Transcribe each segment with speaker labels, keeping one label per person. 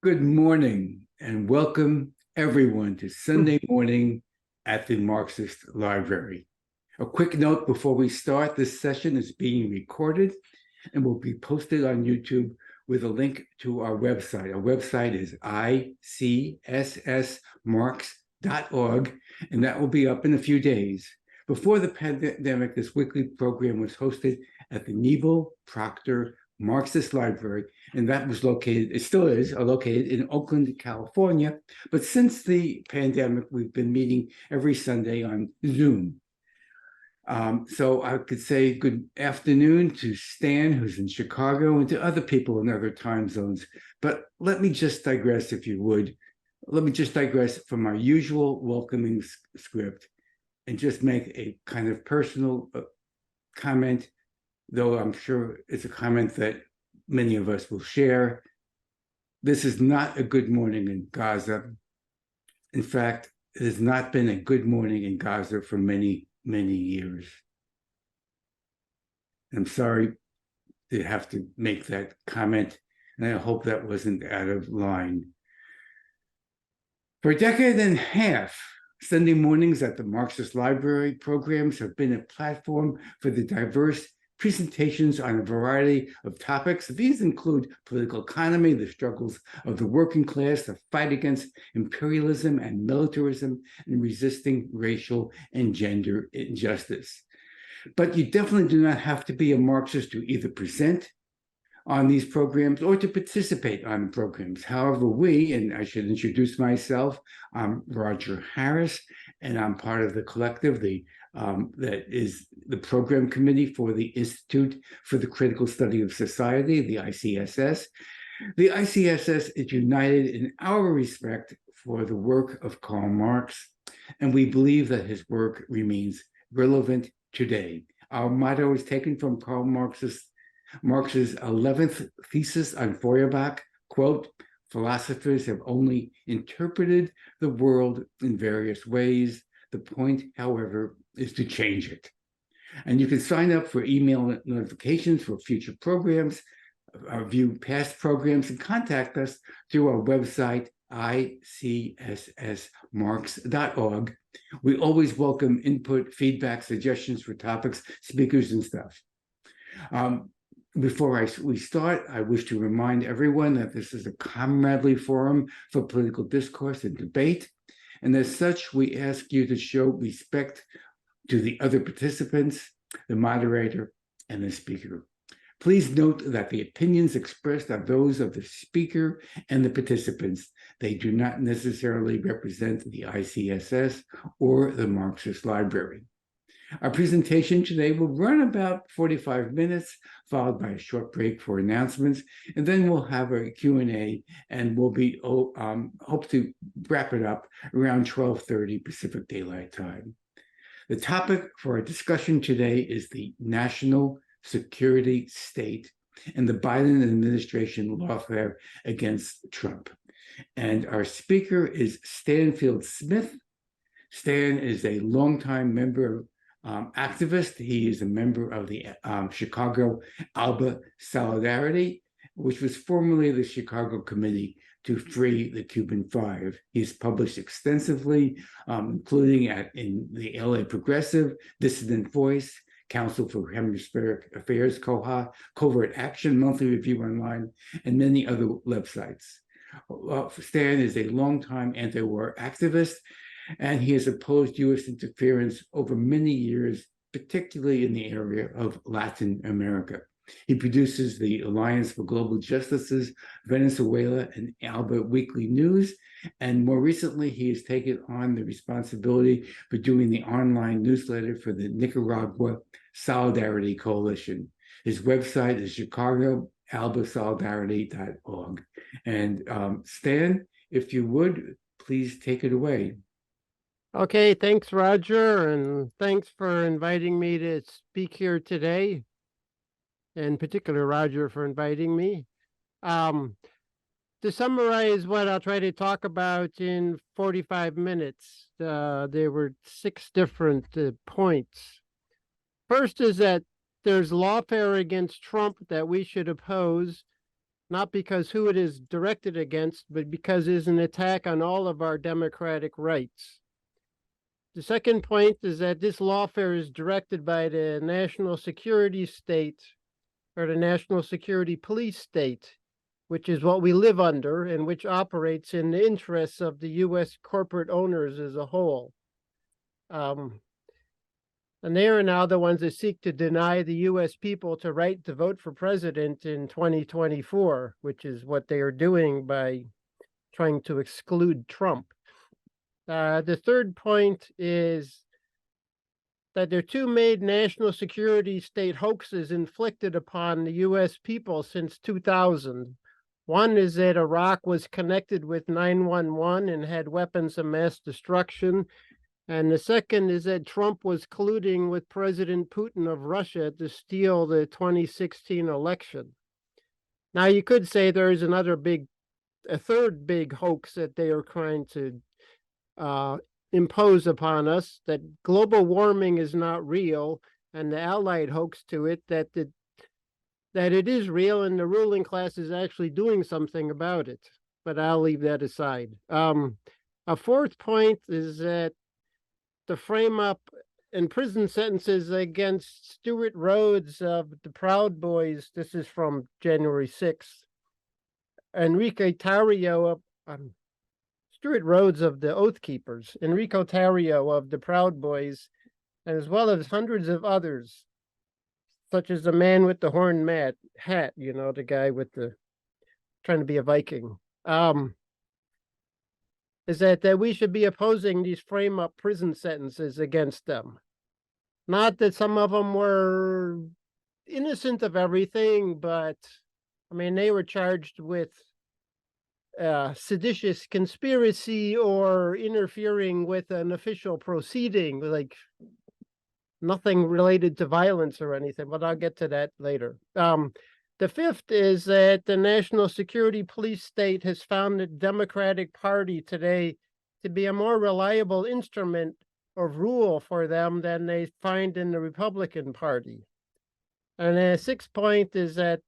Speaker 1: Good morning and welcome everyone to Sunday morning at the Marxist Library. A quick note before we start, this session is being recorded and will be posted on YouTube with a link to our website. Our website is ICSSmarx.org, and that will be up in a few days. Before the pandemic, this weekly program was hosted at the Nebo Proctor Marxist Library, and that was located, it still is, located in Oakland, California. But since the pandemic, we've been meeting every Sunday on Zoom. So I could say good afternoon to Stan, who's in Chicago, and to other people in other time zones. But let me just digress, if you would. Let me just digress from our usual welcoming script and just make a kind of personal comment, though I'm sure it's a comment that many of us will share. This is not a good morning in Gaza. In fact, it has not been a good morning in Gaza for many, many years. I'm sorry to have to make that comment, and I hope that wasn't out of line. For a decade and a half, Sunday mornings at the Marxist Library programs have been a platform for the diverse presentations on a variety of topics. These include political economy, the struggles of the working class, the fight against imperialism and militarism, and resisting racial and gender injustice. But you definitely do not have to be a Marxist to either present on these programs or to participate on programs. However, and I should introduce myself, I'm Roger Harris, and I'm part of the collective, that is the program committee for the Institute for the Critical Study of Society, the ICSS. The ICSS is united in our respect for the work of Karl Marx, and we believe that his work remains relevant today. Our motto is taken from Karl Marx's 11th thesis on Feuerbach, quote, "Philosophers have only interpreted the world in various ways. The point, however, is to change it." And you can sign up for email notifications for future programs, view past programs, and contact us through our website, ICSSmarx.org. We always welcome input, feedback, suggestions for topics, speakers, and stuff. Before we start, I wish to remind everyone that this is a comradely forum for political discourse and debate. And as such, we ask you to show respect to the other participants, the moderator, and the speaker. Please note that the opinions expressed are those of the speaker and the participants. They do not necessarily represent the ICSS or the Marxist Library. Our presentation today will run about 45 minutes, followed by a short break for announcements, and then we'll have a Q&A, and we'll be hope to wrap it up around 12:30 Pacific Daylight Time. The topic for our discussion today is the national security state and the Biden administration lawfare against Trump. And our speaker is Stansfield Smith. Stan is a longtime member activist. He is a member of the Chicago Alba Solidarity, which was formerly the Chicago Committee to Free the Cuban Five. He's published extensively, including in the LA Progressive, Dissident Voice, Council for Hemispheric Affairs, COHA, Covert Action, Monthly Review Online, and many other websites. Stan is a longtime anti-war activist, and he has opposed U.S. interference over many years, particularly in the area of Latin America. He produces the Alliance for Global Justice's Venezuela and Alba Weekly News, and more recently, he has taken on the responsibility for doing the online newsletter for the Nicaragua Solidarity Coalition. His website is chicagoalbasolidarity.org. And Stan, if you would, please take it away.
Speaker 2: Okay, thanks, Roger, and thanks for inviting me to speak here today. In particular, Roger, for inviting me. To summarize what I'll try to talk about in 45 minutes, there were 6 different points. First is that there's lawfare against Trump that we should oppose not because who it is directed against, but because it is an attack on all of our democratic rights. The second point is that this lawfare is directed by the national security state, or the national security police state, which is what we live under and which operates in the interests of the U.S. corporate owners as a whole. And they are now the ones that seek to deny the U.S. people the right to vote for president in 2024, which is what they are doing by trying to exclude Trump. The third point is that there are two main national security state hoaxes inflicted upon the U.S. people since 2000. One is that Iraq was connected with 911 and had weapons of mass destruction. And the second is that Trump was colluding with President Putin of Russia to steal the 2016 election. Now, you could say there is a third big hoax that they are trying to impose upon us, that global warming is not real, and the allied hoax to it that it is real and the ruling class is actually doing something about it. But I'll leave that aside. A fourth point is that the frame up in prison sentences against Stuart Rhodes of the Proud Boys. This is from January 6th. Enrique Tarrio of Stuart Rhodes of the Oath Keepers, Enrico Tarrio of the Proud Boys, as well as hundreds of others, such as the man with the horn hat, you know, the guy with the trying to be a Viking. Is that we should be opposing these frame-up prison sentences against them. Not that some of them were innocent of everything, but, I mean, they were charged with seditious conspiracy or interfering with an official proceeding, like nothing related to violence or anything, but I'll get to that later. The fifth is that the national security police state has found the Democratic Party today to be a more reliable instrument of rule for them than they find in the Republican Party. And the sixth point is that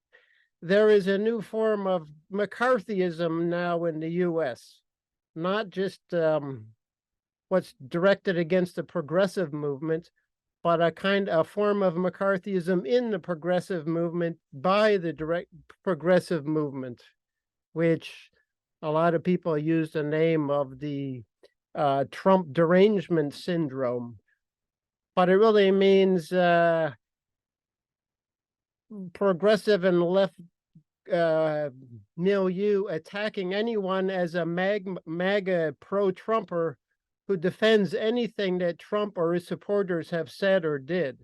Speaker 2: there is a new form of McCarthyism now in the U.S., not just what's directed against the progressive movement, but a form of McCarthyism in the progressive movement by the direct progressive movement, which a lot of people use the name of the Trump derangement syndrome. But it really means progressive and left milieu attacking anyone as a MAGA pro-Trumper who defends anything that Trump or his supporters have said or did.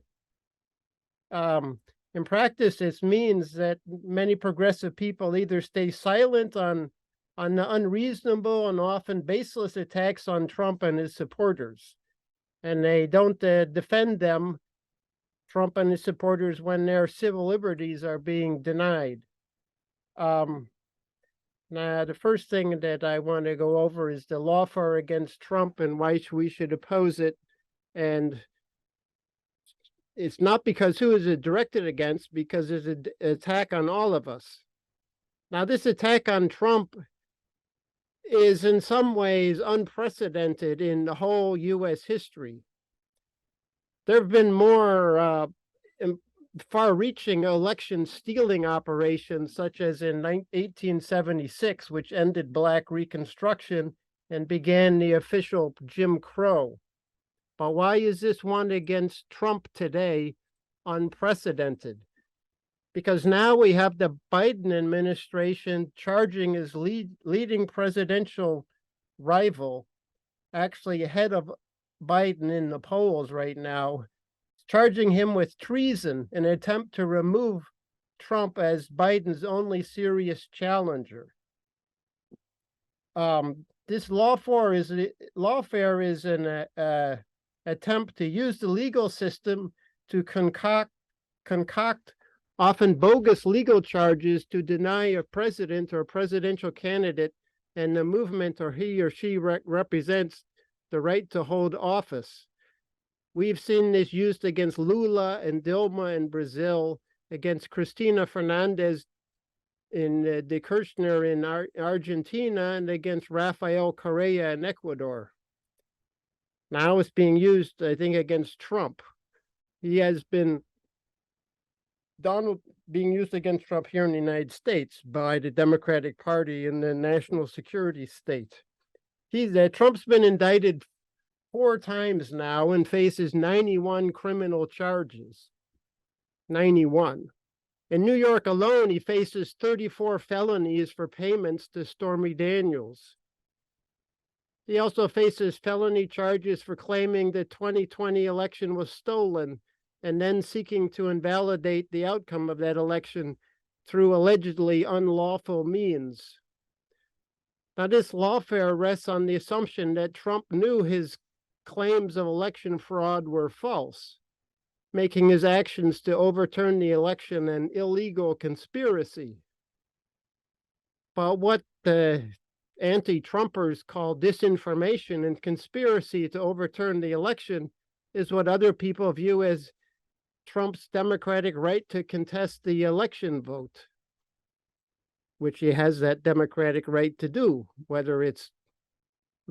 Speaker 2: In practice, this means that many progressive people either stay silent on the unreasonable and often baseless attacks on Trump and his supporters, and they don't defend them, Trump and his supporters, when their civil liberties are being denied. Now, the first thing that I want to go over is the lawfare against Trump and why we should oppose it. And it's not because who is it directed against, because it's an attack on all of us. Now, this attack on Trump is in some ways unprecedented in the whole U.S. history. There have been more far-reaching election stealing operations, such as in 1876, which ended Black Reconstruction and began the official Jim Crow. But why is this one against Trump today unprecedented? Because now we have the Biden administration charging his leading presidential rival, actually ahead of Biden in the polls right now, charging him with treason in an attempt to remove Trump as Biden's only serious challenger. This lawfare is an attempt to use the legal system to concoct often bogus legal charges to deny a president or presidential candidate and the movement or he or she represents the right to hold office. We've seen this used against Lula and Dilma in Brazil, against Cristina Fernandez de Kirchner in Argentina and against Rafael Correa in Ecuador. Now it's being used, I think, against Trump. He has been being used against Trump here in the United States by the Democratic Party in the national security state. Trump's been indicted 4 times now and faces 91 criminal charges. 91. In New York alone, he faces 34 felonies for payments to Stormy Daniels. He also faces felony charges for claiming the 2020 election was stolen and then seeking to invalidate the outcome of that election through allegedly unlawful means. Now, this lawfare rests on the assumption that Trump knew his claims of election fraud were false, making his actions to overturn the election an illegal conspiracy. But what the anti-Trumpers call disinformation and conspiracy to overturn the election is what other people view as Trump's democratic right to contest the election vote, which he has that democratic right to do, whether it's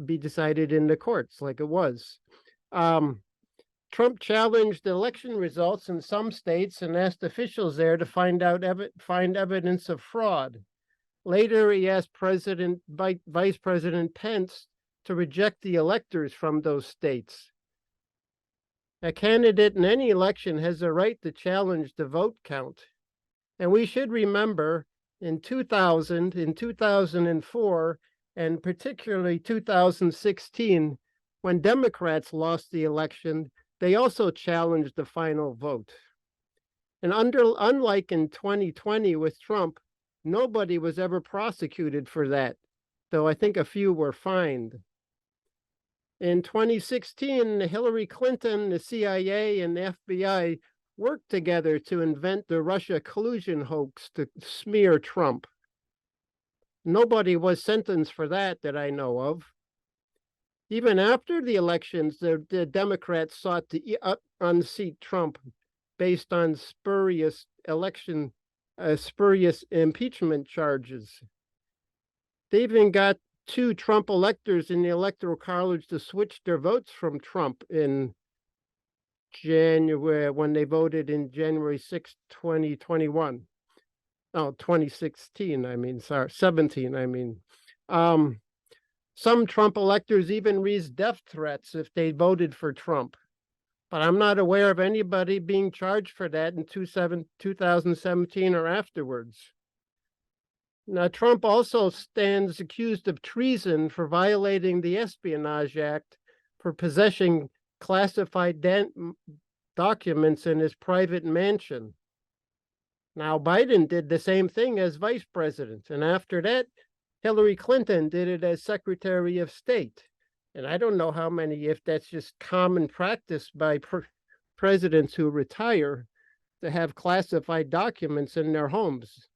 Speaker 2: be decided in the courts like it was. Trump challenged election results in some states and asked officials there to find evidence of fraud. Later, he asked Vice President Pence to reject the electors from those states. A candidate in any election has a right to challenge the vote count. And we should remember in 2000, in 2004, and particularly 2016, when Democrats lost the election, they also challenged the final vote. And unlike in 2020 with Trump, nobody was ever prosecuted for that, though I think a few were fined. In 2016, Hillary Clinton, the CIA, and the FBI worked together to invent the Russia collusion hoax to smear Trump. Nobody was sentenced for that I know of. Even after the elections, the Democrats sought to unseat Trump based on spurious impeachment charges. They even got 2 Trump electors in the Electoral College to switch their votes from Trump in January, when they voted in January 6, 2021. Oh, 2016, 17, some Trump electors even raised death threats if they voted for Trump. But I'm not aware of anybody being charged for that in 2017 or afterwards. Now, Trump also stands accused of treason for violating the Espionage Act for possessing classified documents in his private mansion. Now, Biden did the same thing as vice president, and after that, Hillary Clinton did it as Secretary of State. And I don't know how many, if that's just common practice by presidents who retire to have classified documents in their homes.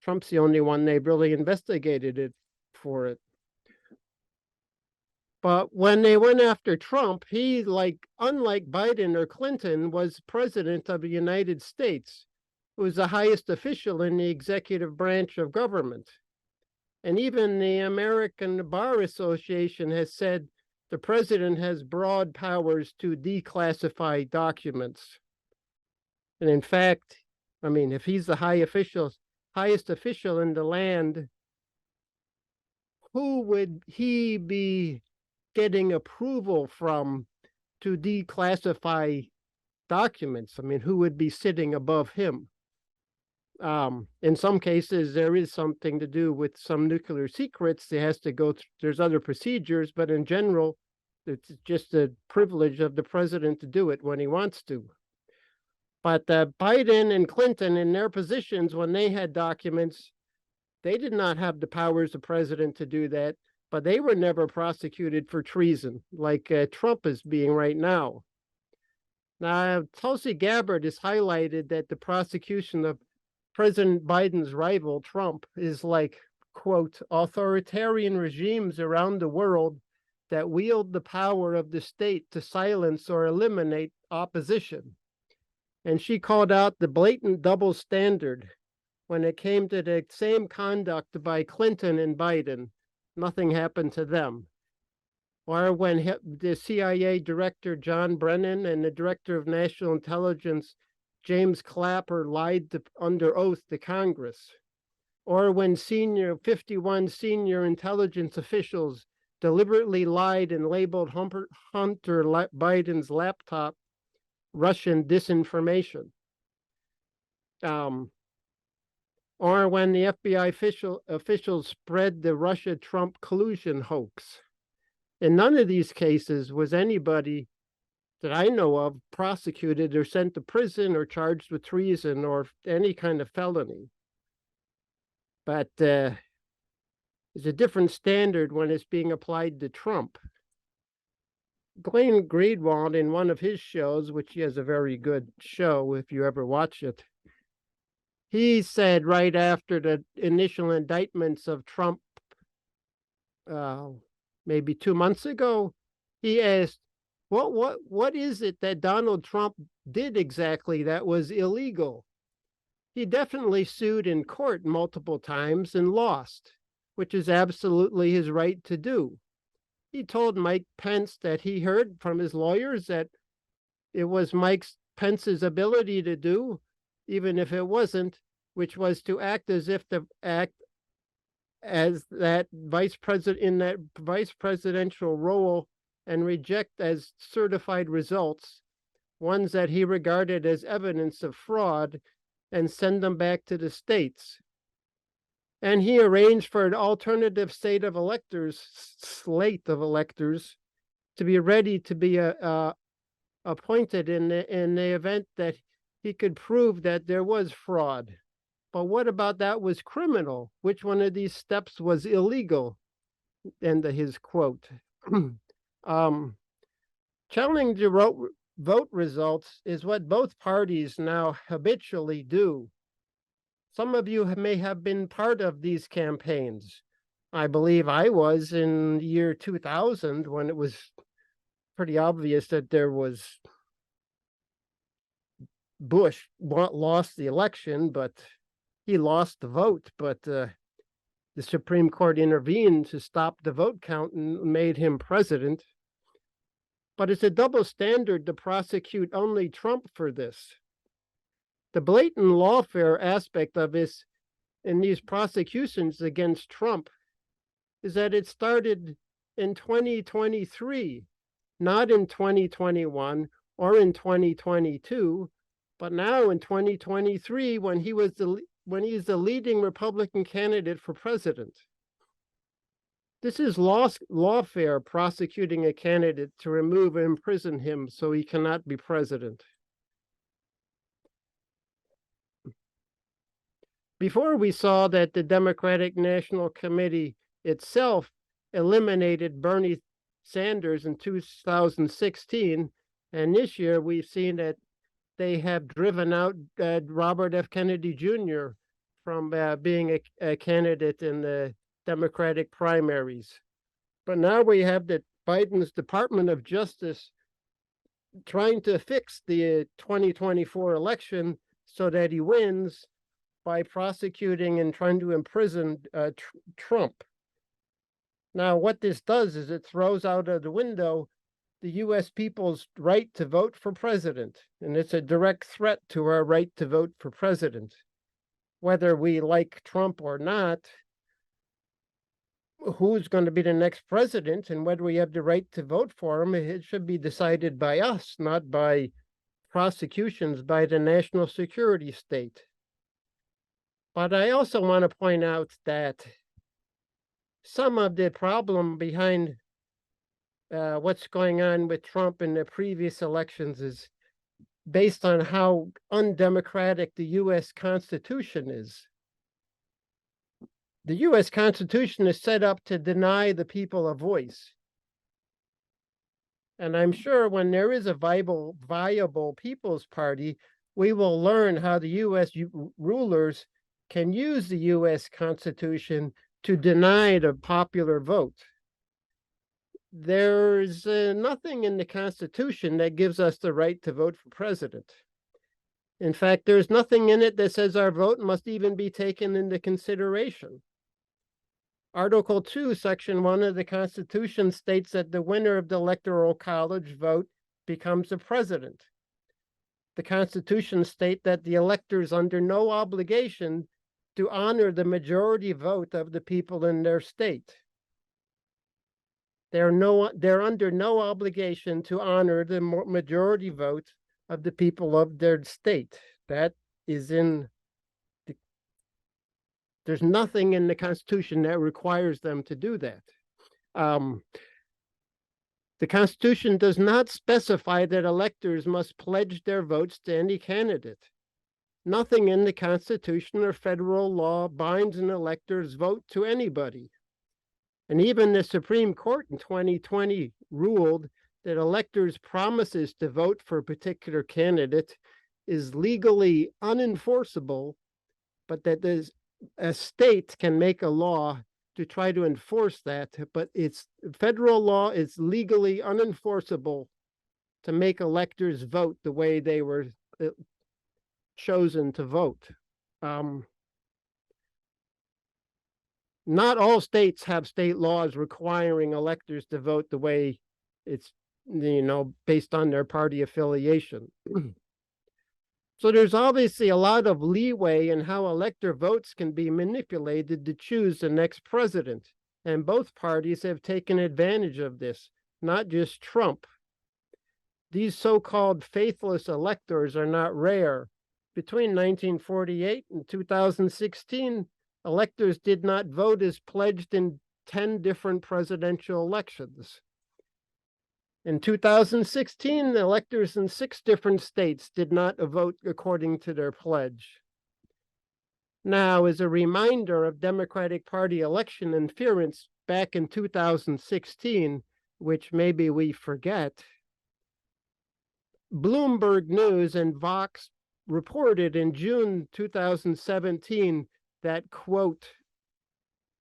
Speaker 2: Trump's the only one they really investigated it for it. But when they went after Trump, he, unlike Biden or Clinton, was president of the United States, who was the highest official in the executive branch of government. And even the American Bar Association has said the president has broad powers to declassify documents. And in fact, if he's the highest official in the land, who would he be getting approval from to declassify documents? Who would be sitting above him? In some cases, there is something to do with some nuclear secrets. It has to go there's other procedures, but in general, it's just a privilege of the president to do it when he wants to. But Biden and Clinton, in their positions when they had documents, they did not have the powers of president to do that, but they were never prosecuted for treason, like Trump is being right now. Now, Tulsi Gabbard has highlighted that the prosecution of President Biden's rival, Trump, is like, quote, authoritarian regimes around the world that wield the power of the state to silence or eliminate opposition. And she called out the blatant double standard when it came to the same conduct by Clinton and Biden, nothing happened to them. Or when the CIA director John Brennan and the director of national intelligence James Clapper lied under oath to Congress. Or when 51 senior intelligence officials deliberately lied and labeled Hunter Biden's laptop Russian disinformation. Or when the FBI officials spread the Russia-Trump collusion hoax. In none of these cases was anybody that I know of prosecuted or sent to prison or charged with treason or any kind of felony. But there's a different standard when it's being applied to Trump. Glenn Greenwald, in one of his shows, which he has a very good show if you ever watch it, he said right after the initial indictments of Trump, maybe 2 months ago, he asked, what is it that Donald Trump did exactly that was illegal? He definitely sued in court multiple times and lost, which is absolutely his right to do. He told Mike Pence that he heard from his lawyers that it was Mike Pence's ability to do, even if it wasn't, which was to act as if as that vice president in that vice presidential role and reject as certified results ones that he regarded as evidence of fraud and send them back to the states. And he arranged for an alternative slate of electors to be ready to be appointed in the event that he could prove that there was fraud. But what about that was criminal? Which one of these steps was illegal? End of his quote. Challenging the vote results is what both parties now habitually do. Some of you may have been part of these campaigns. I believe I was in the year 2000 when it was pretty obvious that there was Bush lost the election, but he lost the vote. But the Supreme Court intervened to stop the vote count and made him president. But it's a double standard to prosecute only Trump for this. The blatant lawfare aspect of this in these prosecutions against Trump is that it started in 2023, not in 2021 or in 2022, but now in 2023 when he's the leading Republican candidate for president. This is lawfare prosecuting a candidate to remove and imprison him so he cannot be president. Before we saw that the Democratic National Committee itself eliminated Bernie Sanders in 2016, and this year we've seen that they have driven out Robert F. Kennedy Jr. from being a candidate in the Democratic primaries. But now we have the Biden's Department of Justice trying to fix the 2024 election so that he wins by prosecuting and trying to imprison Trump. Now, what this does is it throws out of the window the U.S. people's right to vote for president, and it's a direct threat to our right to vote for president. Whether we like Trump or not, who's going to be the next president and whether we have the right to vote for him, it should be decided by us, not by prosecutions by the national security state. But I also want to point out that some of the problem behind what's going on with Trump in the previous elections is based on how undemocratic the U.S. Constitution is. The U.S. Constitution is set up to deny the people a voice. And I'm sure when there is a viable People's Party, we will learn how the U.S. rulers can use the U.S. Constitution to deny the popular vote. There's nothing in the Constitution that gives us the right to vote for president. In fact, there's nothing in it that says our vote must even be taken into consideration. Article 2, Section 1 of the Constitution states that the winner of the Electoral College vote becomes the president. The Constitution states that the electors under no obligation to honor the majority vote of the people in their state. They're under no obligation to honor the majority vote of the people of their state. That is there's nothing in the Constitution that requires them to do that. The Constitution does not specify that electors must pledge their votes to any candidate. Nothing in the Constitution or federal law binds an elector's vote to anybody. And even the Supreme Court in 2020 ruled that electors' promises to vote for a particular candidate is legally unenforceable, but that a state can make a law to try to enforce that, but it's federal law is legally unenforceable to make electors vote the way they were chosen to vote. Not all states have state laws requiring electors to vote the way it's, based on their party affiliation. So there's obviously a lot of leeway in how elector votes can be manipulated to choose the next president. And both parties have taken advantage of this, not just Trump. These so-called faithless electors are not rare. Between 1948 and 2016, electors did not vote as pledged in 10 different presidential elections. In 2016, electors in 6 different states did not vote according to their pledge. Now, as a reminder of Democratic Party election interference back in 2016, which maybe we forget, Bloomberg News and Vox reported in June 2017 that, quote,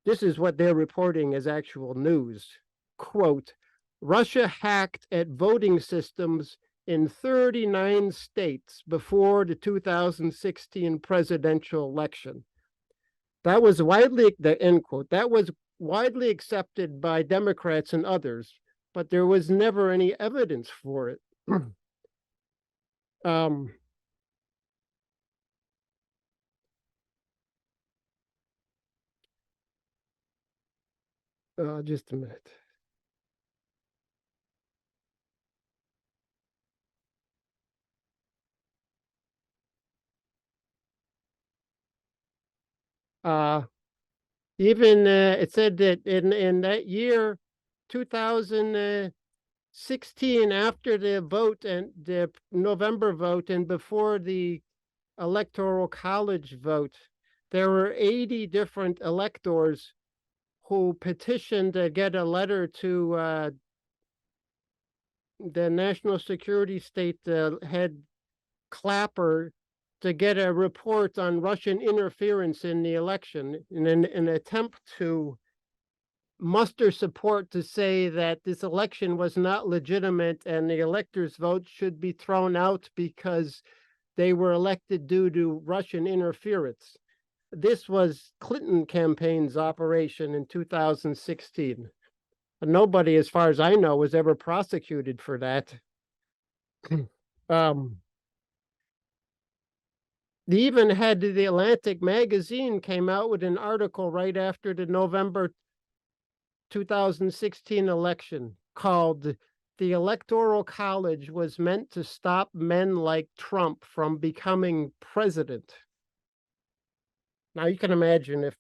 Speaker 2: this is what they're reporting as actual news, quote, Russia hacked at voting systems in 39 states before the 2016 presidential election. That was widely, the end quote, that was widely accepted by Democrats and others, but there was never any evidence for it. Just a minute. Even it said that in that year, 2016, after the vote and the November vote and before the Electoral College vote, there were 80 different electors who petitioned to get a letter to the National Security State head Clapper to get a report on Russian interference in the election in an attempt to muster support to say that this election was not legitimate and the electors' vote should be thrown out because they were elected due to Russian interference. This was Clinton campaign's operation in 2016. Nobody, as far as I know, was ever prosecuted for that. They even had the Atlantic magazine came out with an article right after the November 2016 election called "The Electoral College was meant to stop men like Trump from becoming president." Now you can imagine if,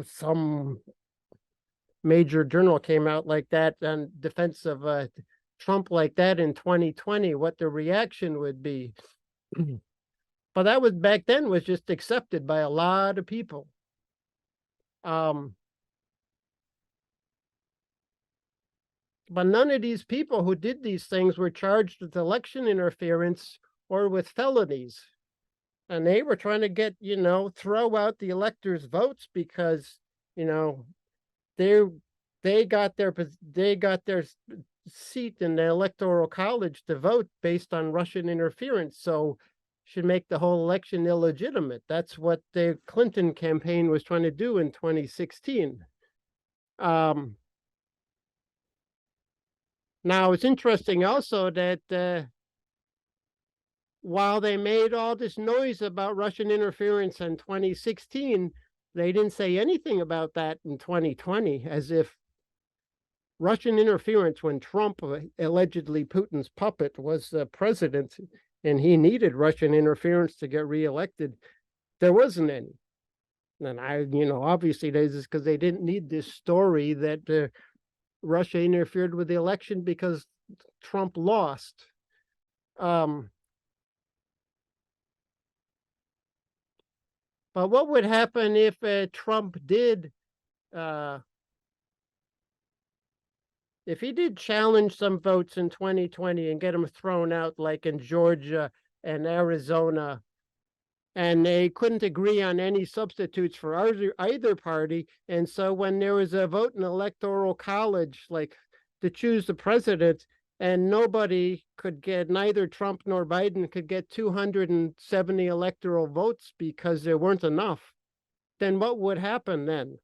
Speaker 2: some major journal came out like that in defense of Trump like that in 2020, what the reaction would be. But that was back then was just accepted by a lot of people. But none of these people who did these things were charged with election interference or with felonies. And they were trying to get, throw out the electors' votes because, they got their seat in the Electoral College to vote based on Russian interference. So should make the whole election illegitimate. That's what the Clinton campaign was trying to do in 2016. Now, it's interesting also that while they made all this noise about Russian interference in 2016, they didn't say anything about that in 2020, as if Russian interference when Trump, allegedly Putin's puppet, was president and he needed Russian interference to get reelected, there wasn't any. And obviously this is because they didn't need this story that Russia interfered with the election because Trump lost. But what would happen if Trump did, if he did challenge some votes in 2020 and get them thrown out, like in Georgia and Arizona, and they couldn't agree on any substitutes for either party, and so when there was a vote in the Electoral College, like to choose the president, and nobody could get, neither Trump nor Biden could get 270 electoral votes because there weren't enough, then what would happen then?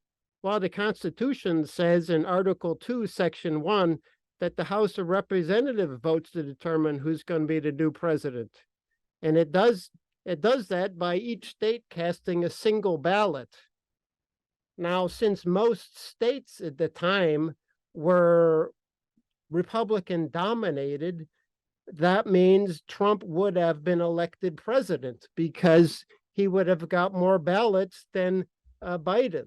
Speaker 2: Well, the Constitution says in Article 2, Section 1, that the House of Representatives votes to determine who's going to be the new president. And it does that by each state casting a single ballot. Now, since most states at the time were Republican dominated, that means Trump would have been elected president because he would have got more ballots than Biden.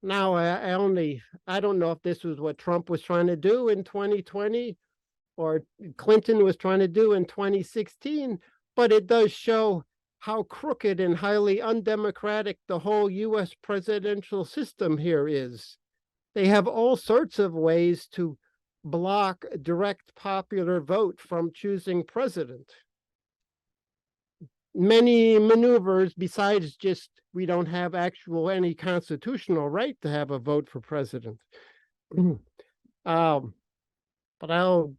Speaker 2: Now, I don't know if this was what Trump was trying to do in 2020 or Clinton was trying to do in 2016, but it does show how crooked and highly undemocratic the whole US presidential system here is. They have all sorts of ways to block direct popular vote from choosing president. Many maneuvers besides just we don't have any constitutional right to have a vote for president. But I'll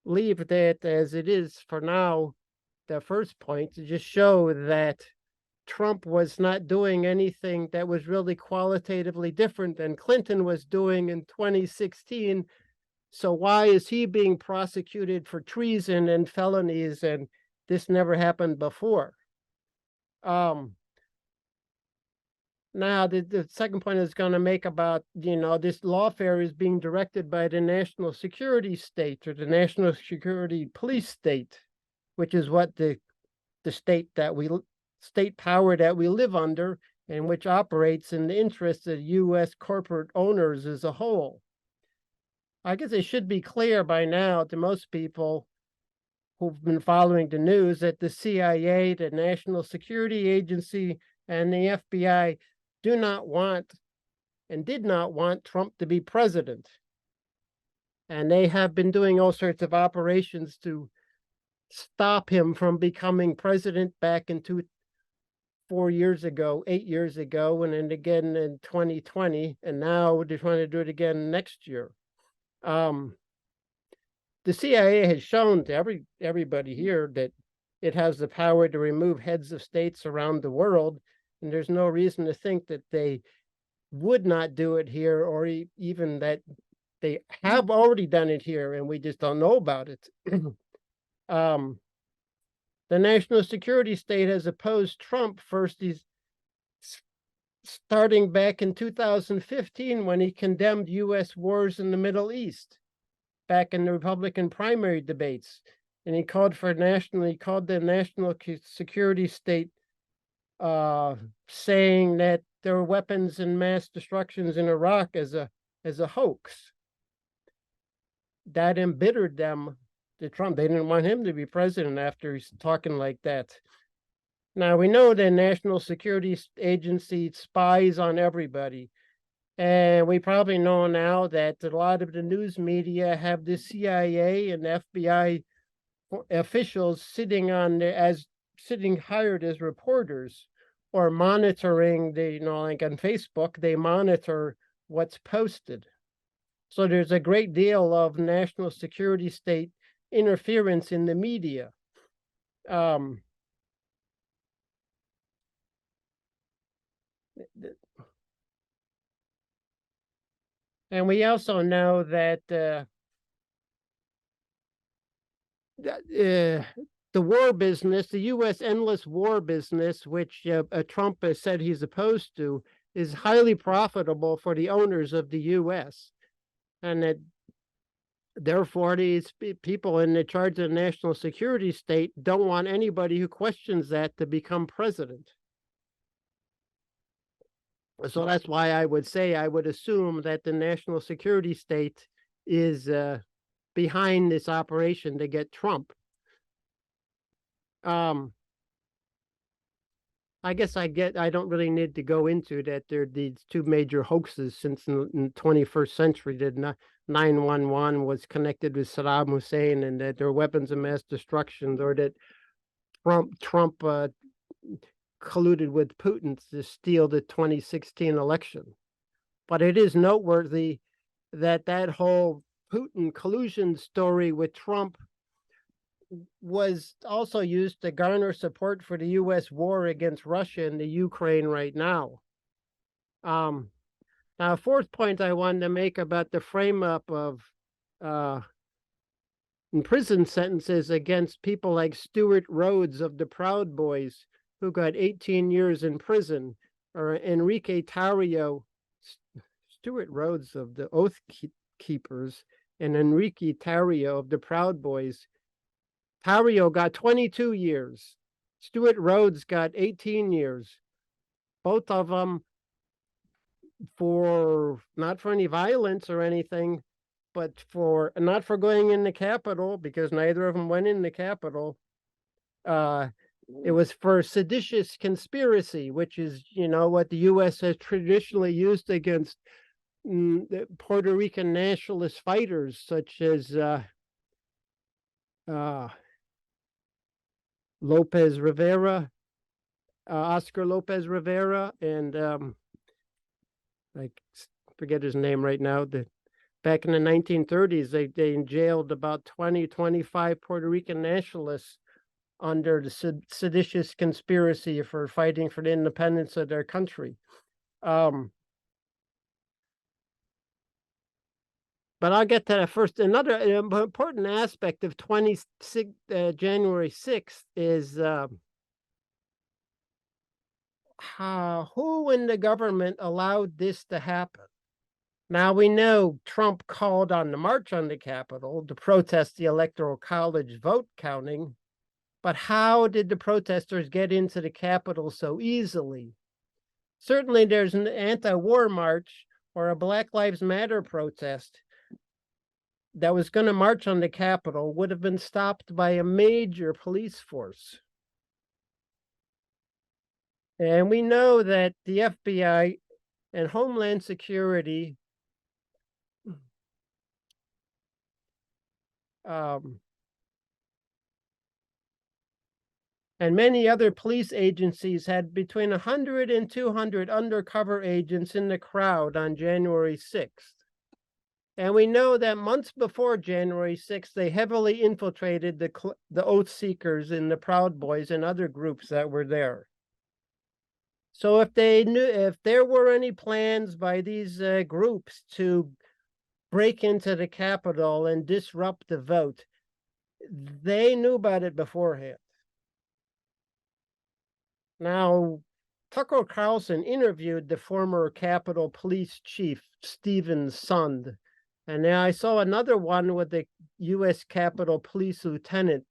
Speaker 2: leave that as it is for now, the first point, to just show that Trump was not doing anything that was really qualitatively different than Clinton was doing in 2016. So why is he being prosecuted for treason and felonies, and this never happened before? Now, the second point is going to make about, this lawfare is being directed by the national security state or the national security police state, which is what the state power that we live under, and which operates in the interests of U.S. corporate owners as a whole. I guess it should be clear by now to most people who've been following the news that the CIA, the National Security Agency, and the FBI do not want and did not want Trump to be president. And they have been doing all sorts of operations to stop him from becoming president back in 8 years ago, and then again in 2020, and now they're trying to do it again next year. The CIA has shown to everybody here that it has the power to remove heads of states around the world, and there's no reason to think that they would not do it here, or even that they have already done it here and we just don't know about it. The national security state has opposed Trump first. He's starting back in 2015 when he condemned U.S. wars in the Middle East, back in the Republican primary debates, and he called the national security state, saying that there were weapons and mass destructions in Iraq as a hoax. That embittered them to Trump. They didn't want him to be president after he's talking like that. Now, we know the National Security Agency spies on everybody. And we probably know now that a lot of the news media have the CIA and FBI officials sitting hired as reporters, or monitoring like on Facebook, they monitor what's posted. So there's a great deal of national security state interference in the media. And we also know that the war business, the U.S. endless war business, which Trump has said he's opposed to, is highly profitable for the owners of the U.S. And that therefore these people in the charge of the national security state don't want anybody who questions that to become president. So that's why I would say, I would assume that the national security state is behind this operation to get Trump. I guess I don't really need to go into that. There are these two major hoaxes since in the 21st century. That 9/11 was connected with Saddam Hussein, and that there are weapons of mass destruction, or that Trump colluded with Putin to steal the 2016 election. But it is noteworthy that that whole Putin collusion story with Trump was also used to garner support for the U.S. war against Russia and the Ukraine right now. Now, a fourth point I wanted to make about the frame-up of prison sentences against people like Stuart Rhodes of the Proud Boys, who got 18 years in prison, or Enrique Tarrio, Stuart Rhodes of the Oath Keepers, and Enrique Tarrio of the Proud Boys. Tarrio got 22 years. Stuart Rhodes got 18 years. Both of them not for any violence or anything, but not for going in the Capitol, because neither of them went in the Capitol. It was for seditious conspiracy, which is, what the U.S. has traditionally used against the Puerto Rican nationalist fighters, such as Lopez Rivera, Oscar Lopez Rivera, and I forget his name right now. Back in the 1930s, they jailed about 25 Puerto Rican nationalists under the seditious conspiracy for fighting for the independence of their country. But I'll get to that first. Another important aspect of January 6th is who in the government allowed this to happen. Now, we know Trump called on the march on the Capitol to protest the Electoral College vote counting, but how did the protesters get into the Capitol so easily? Certainly there's an anti-war march or a Black Lives Matter protest that was going to march on the Capitol would have been stopped by a major police force. And we know that the FBI and Homeland Security and many other police agencies had between 100 and 200 undercover agents in the crowd on January 6th. And we know that months before January 6th, they heavily infiltrated the Oath Seekers and the Proud Boys and other groups that were there. So if there were any plans by these groups to break into the Capitol and disrupt the vote, they knew about it beforehand. Now, Tucker Carlson interviewed the former Capitol Police Chief, Stephen Sund. And then I saw another one with the U.S. Capitol Police Lieutenant,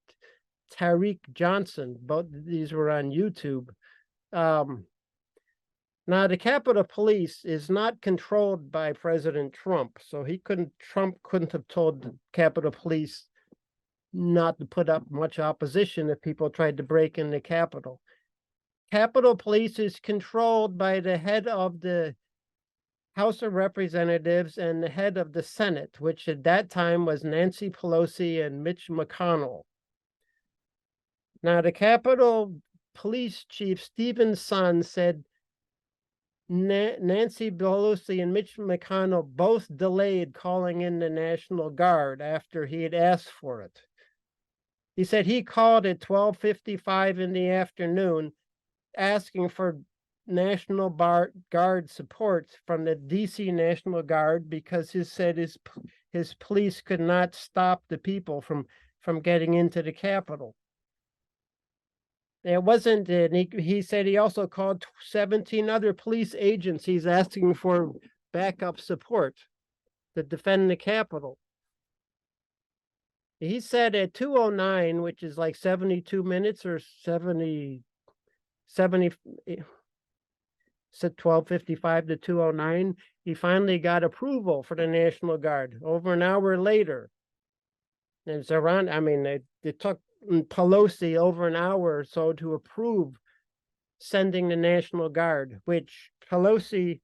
Speaker 2: Tariq Johnson. Both of these were on YouTube. Now, the Capitol Police is not controlled by President Trump. So Trump couldn't have told the Capitol Police not to put up much opposition if people tried to break in the Capitol. Capitol Police is controlled by the head of the House of Representatives and the head of the Senate, which at that time was Nancy Pelosi and Mitch McConnell. Now, the Capitol Police Chief, Stephen Sund, said Nancy Pelosi and Mitch McConnell both delayed calling in the National Guard after he had asked for it. He said he called at 12:55 in the afternoon asking for National Guard support from the DC National Guard because he said his police could not stop the people from getting into the Capitol. It wasn't, and he said he also called 17 other police agencies asking for backup support to defend the Capitol. He said at 2:09, which is like 72 minutes or 70, said 12:55 to 2:09, he finally got approval for the National Guard over an hour later. And it's around, I mean, it took Pelosi over an hour or so to approve sending the National Guard, which Pelosi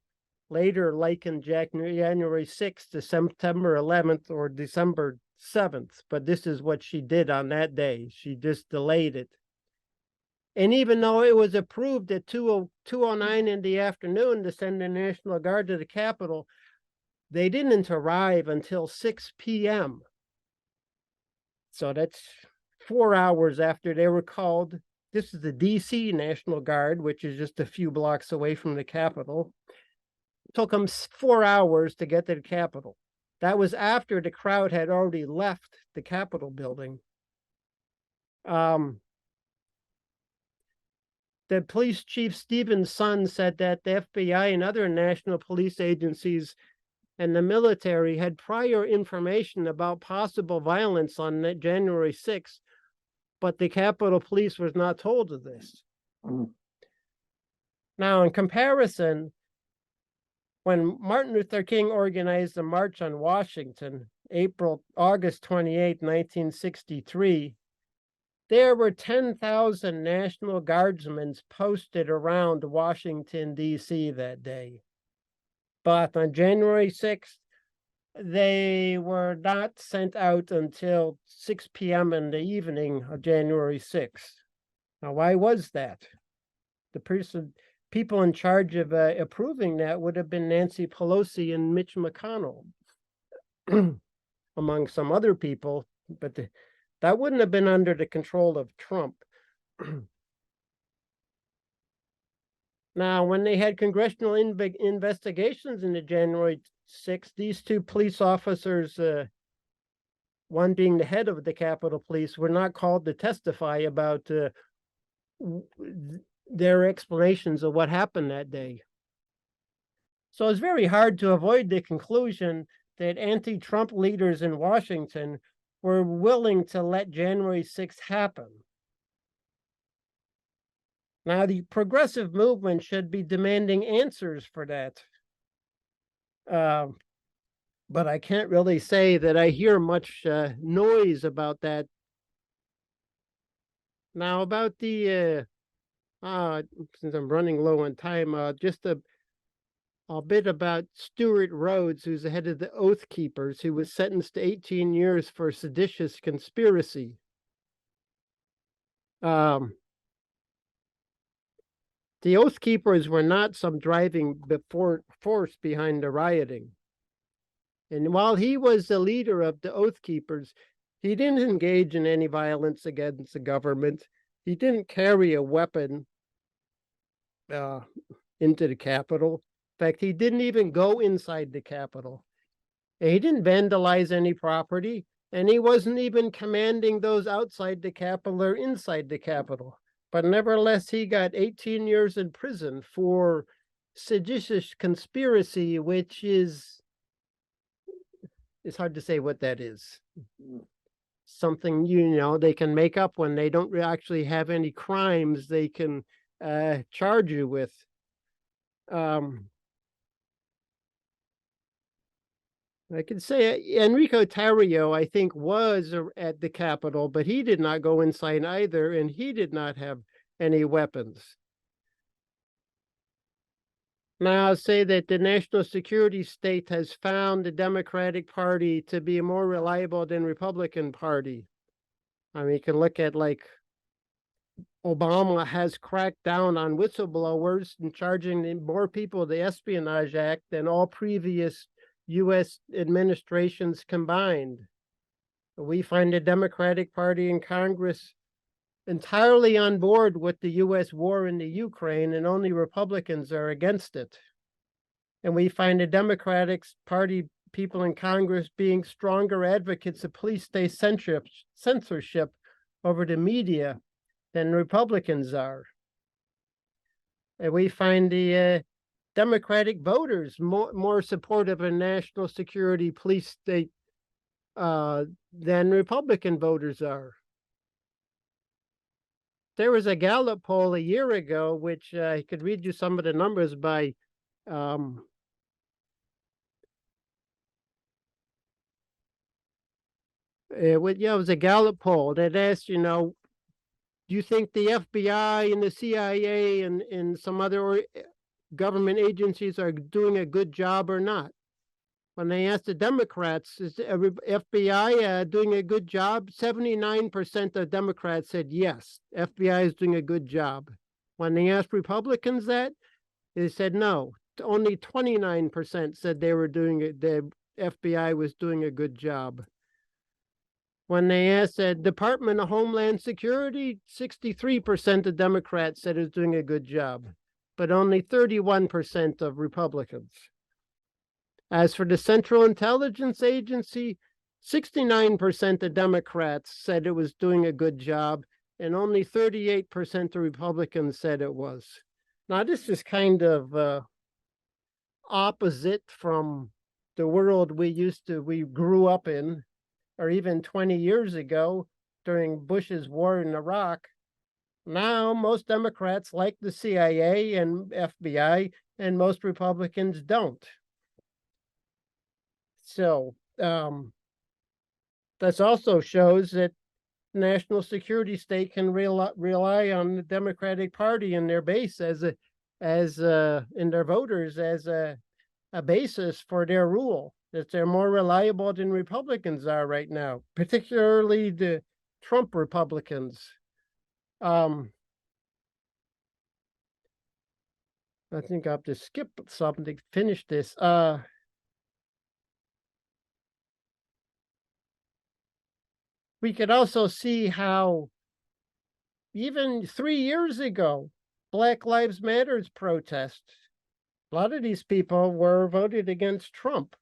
Speaker 2: later likened January 6th to September 11th or December 7th. But this is what she did on that day. She just delayed it. And even though it was approved at 2:09 in the afternoon to send the National Guard to the Capitol, they didn't arrive until 6 p.m. So that's 4 hours after they were called. This is the DC National Guard, which is just a few blocks away from the Capitol. It took them 4 hours to get to the Capitol. That was after the crowd had already left the Capitol building. The police chief, Stephen's son, said that the FBI and other national police agencies and the military had prior information about possible violence on January 6th, but the Capitol Police was not told of this. Now, in comparison, when Martin Luther King organized the March on Washington, August 28, 1963, there were 10,000 National Guardsmen posted around Washington, D.C. that day. But on January 6th, they were not sent out until 6 p.m. in the evening of January 6th. Now, why was that? The people in charge of approving that would have been Nancy Pelosi and Mitch McConnell, among some other people, but that wouldn't have been under the control of Trump. Now, when they had congressional investigations into January 6th, these two police officers, one being the head of the Capitol Police, were not called to testify about their explanations of what happened that day. So it's very hard to avoid the conclusion that anti-Trump leaders in Washington were willing to let January 6th happen. Now, the progressive movement should be demanding answers for that. But I can't really say that I hear much noise about that. Now, about the, since I'm running low on time, just a bit about Stuart Rhodes, who's the head of the Oath Keepers, who was sentenced to 18 years for seditious conspiracy. The Oath Keepers were not some driving force behind the rioting. And while he was the leader of the Oath Keepers, he didn't engage in any violence against the government. He didn't carry a weapon into the Capitol. In fact, he didn't even go inside the Capitol. And he didn't vandalize any property, and he wasn't even commanding those outside the Capitol or inside the Capitol. But nevertheless, he got 18 years in prison for seditious conspiracy, which is, it's hard to say what that is. Something, they can make up when they don't actually have any crimes they can charge you with. I can say Enrico Tarrio, I think, was at the Capitol, but he did not go inside either, and he did not have any weapons. Now, I'll say that the national security state has found the Democratic Party to be more reliable than Republican Party. I mean, you can look at like Obama has cracked down on whistleblowers and charging more people the Espionage Act than all previous U.S. administrations combined. We find the Democratic Party in Congress entirely on board with the U.S. war in the Ukraine, and only Republicans are against it. And we find the Democratic Party people in Congress being stronger advocates of police state censorship over the media than Republicans are. And we find the Democratic voters more supportive of national security police state than Republican voters are. There was a Gallup poll a year ago, which I could read you some of the numbers by it was a Gallup poll that asked, do you think the FBI and the CIA and some other government agencies are doing a good job or not? When they asked the Democrats, is the FBI doing a good job? 79% of Democrats said yes, FBI is doing a good job. When they asked Republicans that, they said no. Only 29% said they were doing it. The FBI was doing a good job. When they asked the Department of Homeland Security, 63% of Democrats said it's doing a good job, but only 31% of Republicans. As for the Central Intelligence Agency, 69% of Democrats said it was doing a good job, and only 38% of Republicans said it was. Now, this is kind of opposite from the world we grew up in, or even 20 years ago during Bush's war in Iraq. Now, most Democrats like the CIA and FBI, and most Republicans don't. So this also shows that national security state can rely on the Democratic Party and their base as in their voters as a basis for their rule. That they're more reliable than Republicans are right now, particularly the Trump Republicans. I think I'll have to skip something to finish this. We could also see how even 3 years ago, Black Lives Matter's protests, a lot of these people were voted against Trump.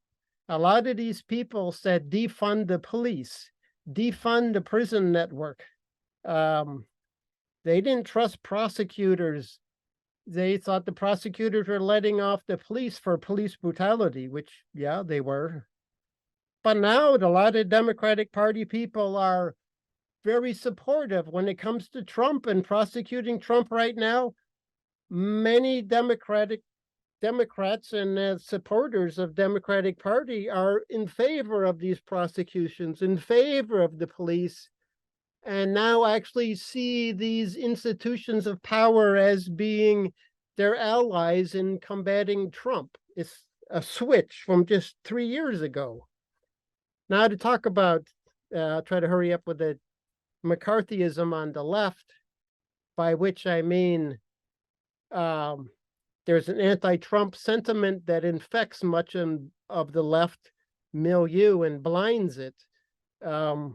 Speaker 2: A lot of these people said defund the police, defund the prison network. They didn't trust prosecutors. They thought the prosecutors were letting off the police for police brutality, which, yeah, they were. But now a lot of Democratic Party people are very supportive when it comes to Trump and prosecuting Trump right now. Many Democrats and supporters of Democratic Party are in favor of these prosecutions, in favor of the police, and now actually see these institutions of power as being their allies in combating Trump. It's a switch from just 3 years ago. Now to talk about, try to hurry up with the McCarthyism on the left, by which I mean there's an anti-Trump sentiment that infects much of the left milieu and blinds it. The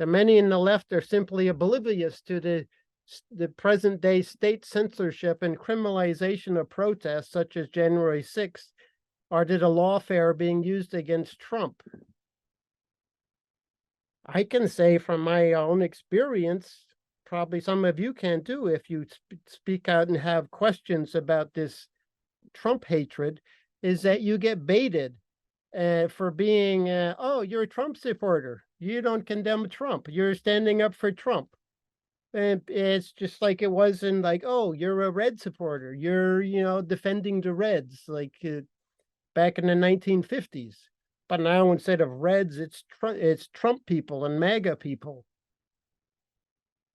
Speaker 2: many in the left are simply oblivious to the present day state censorship and criminalization of protests such as January 6th, or to the lawfare being used against Trump. I can say from my own experience, probably some of you can too, if you speak out and have questions about this Trump hatred, is that you get baited for being, oh, you're a Trump supporter. You don't condemn Trump. You're standing up for Trump. And it's just like it was in like, oh, you're a Red supporter. You're, defending the Reds, like back in the 1950s. But now instead of Reds, it's Trump people and MAGA people.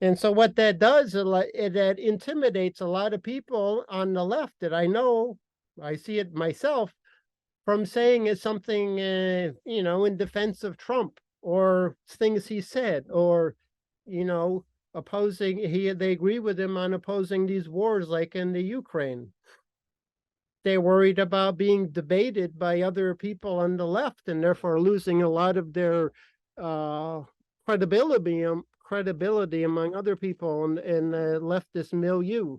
Speaker 2: And so what that does, that intimidates a lot of people on the left that I know, I see it myself, from saying it's something, in defense of Trump or things he said, or opposing, they agree with him on opposing these wars like in the Ukraine. They're worried about being debated by other people on the left and therefore losing a lot of their credibility among other people in the leftist milieu.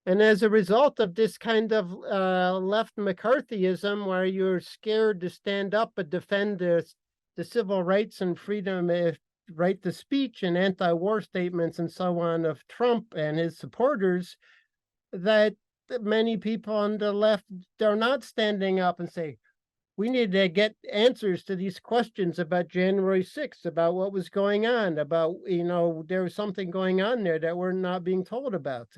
Speaker 2: And as a result of this kind of left McCarthyism, where you're scared to stand up and defend the civil rights and freedom, right to speech and anti-war statements and so on of Trump and his supporters, that many people on the left are not standing up and say, we need to get answers to these questions about January 6th, about what was going on, about, there was something going on there that we're not being told about.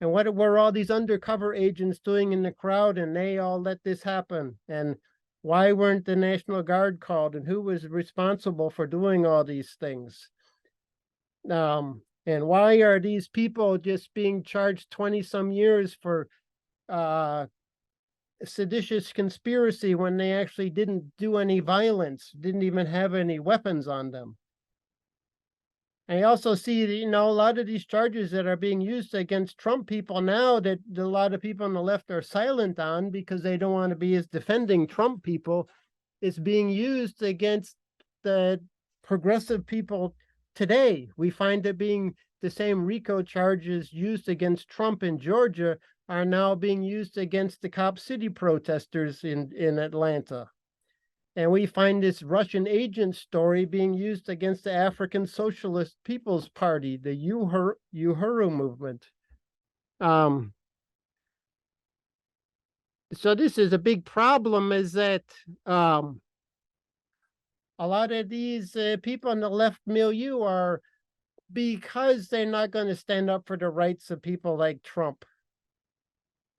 Speaker 2: And what were all these undercover agents doing in the crowd, and they all let this happen? And why weren't the National Guard called, and who was responsible for doing all these things? And why are these people just being charged 20-some years for seditious conspiracy when they actually didn't do any violence, didn't even have any weapons on them? I also see, a lot of these charges that are being used against Trump people now that a lot of people on the left are silent on because they don't want to be as defending Trump people, is being used against the progressive people today. We find it being the same RICO charges used against Trump in Georgia are now being used against the Cop City protesters in Atlanta. And we find this Russian agent story being used against the African Socialist People's Party, the Uhuru movement. So this is a big problem, is that a lot of these people in the left milieu are, because they're not going to stand up for the rights of people like Trump,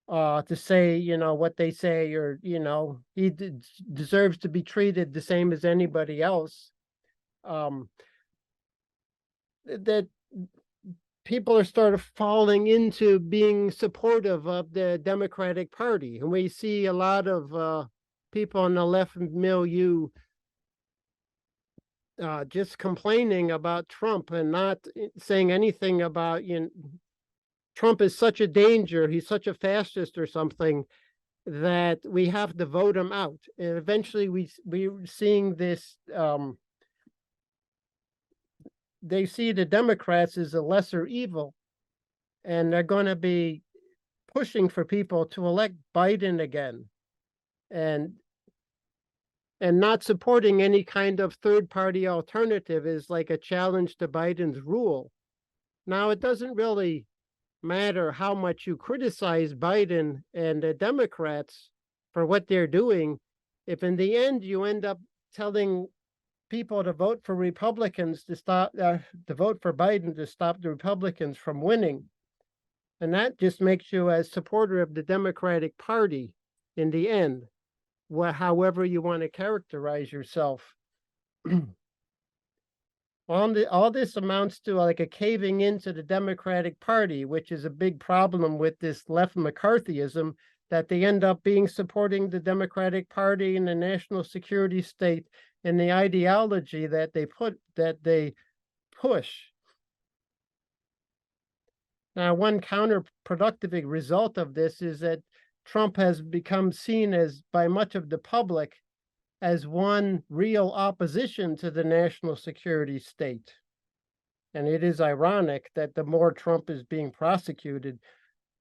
Speaker 2: to say, what they say, or, he deserves to be treated the same as anybody else. That people are sort of falling into being supportive of the Democratic Party. And we see a lot of people in the left milieu just complaining about Trump and not saying anything about, Trump is such a danger, he's such a fascist or something, that we have to vote him out. And eventually we're seeing this, they see the Democrats as a lesser evil, and they're going to be pushing for people to elect Biden again, and not supporting any kind of third-party alternative is like a challenge to Biden's rule. Now, it doesn't really matter how much you criticize Biden and the Democrats for what they're doing, if in the end you end up telling people to vote for Republicans to vote for Biden to stop the Republicans from winning. And that just makes you a supporter of the Democratic Party in the end, however you want to characterize yourself. All this amounts to like a caving into the Democratic Party, which is a big problem with this left McCarthyism, that they end up being supporting the Democratic Party and the national security state and the ideology that they push. Now, one counterproductive result of this is that Trump has become seen as, by much of the public, as one real opposition to the national security state. And it is ironic that the more Trump is being prosecuted,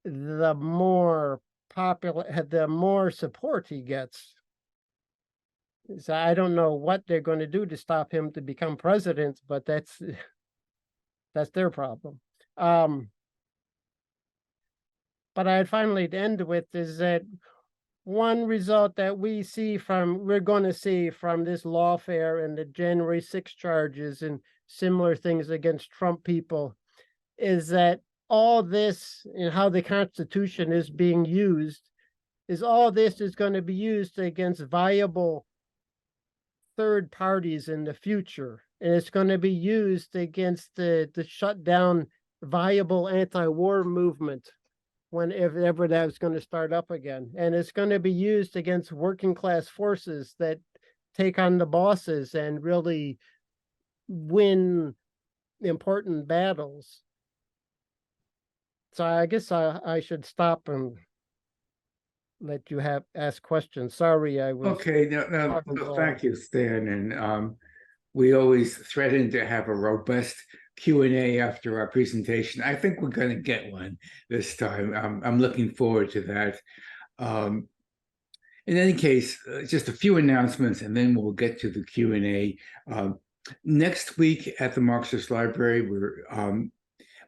Speaker 2: the more support he gets. So I don't know what they're going to do to stop him to become president, but that's their problem. But I'd finally end with is that one result that we're going to see from this lawfare and the January 6 charges and similar things against Trump people is that all this and how the Constitution is being used is all this is going to be used against viable third parties in the future. And it's going to be used against the shut down viable anti-war movement whenever that's going to start up again. And it's going to be used against working class forces that take on the bosses and really win important battles. So I guess I should stop and let you ask questions. Sorry, I was
Speaker 1: Okay, no,
Speaker 2: long.
Speaker 1: thank you, Stan. And we always threaten to have a robust Q&A after our presentation. I think we're going to get one this time. I'm looking forward to that. Um, in any case, just a few announcements, and then we'll get to the Q&A. Next week at the Marxist Library,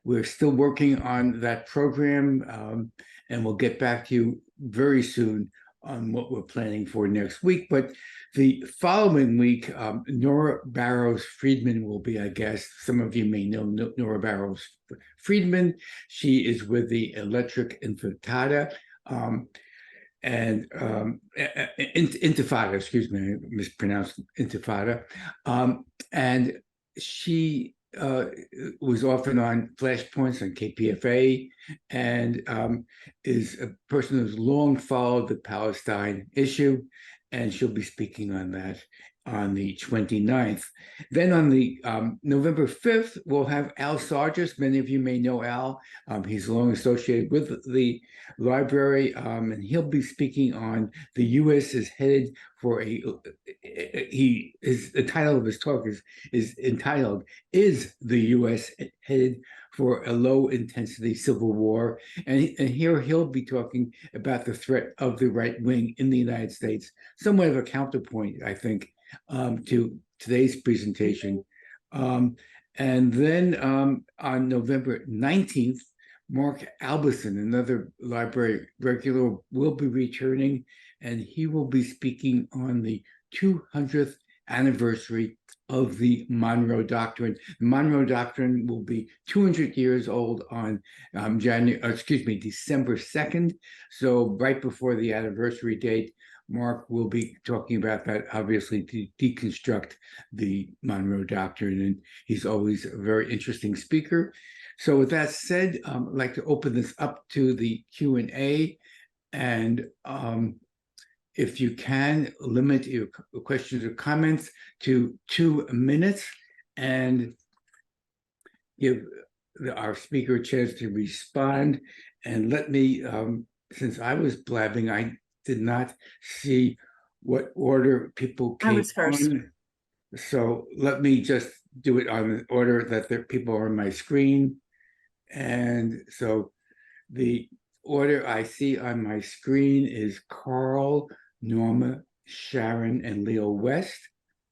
Speaker 1: we're still working on that program, and we'll get back to you very soon on what we're planning for next week. But the following week, Nora Barrows Friedman will be our guest. Some of you may know Nora Barrows Friedman. She is with the Electric Intifada. Intifada, excuse me, I mispronounced Intifada. And she was often on Flashpoints on KPFA, and is a person who's long followed the Palestine issue, and she'll be speaking on that on the 29th. Then on the November 5th, we'll have Al Sargis. Many of you may know Al. He's long associated with the library, and he'll be speaking on the U.S. is headed for the title of his talk is entitled, "Is the U.S. headed for a low-intensity civil war?" And here he'll be talking about the threat of the right wing in the United States, somewhat of a counterpoint, I think, to today's presentation. And then on November 19th, Mark Albison, another library regular, will be returning, and he will be speaking on the 200th anniversary of the Monroe Doctrine. The Monroe Doctrine will be 200 years old on December 2nd. So right before the anniversary date, Mark will be talking about that, obviously, to deconstruct the Monroe Doctrine, and he's always a very interesting speaker. So with that said, I'd like to open this up to the Q&A, and if you can, limit your questions or comments to 2 minutes and give our speaker a chance to respond. And let me, since I was blabbing, I did not see what order people came
Speaker 3: I was first.
Speaker 1: on. So let me just do it on the order that the people are on my screen. And so the order I see on my screen is Carl, Norma, Sharon, and Leo West.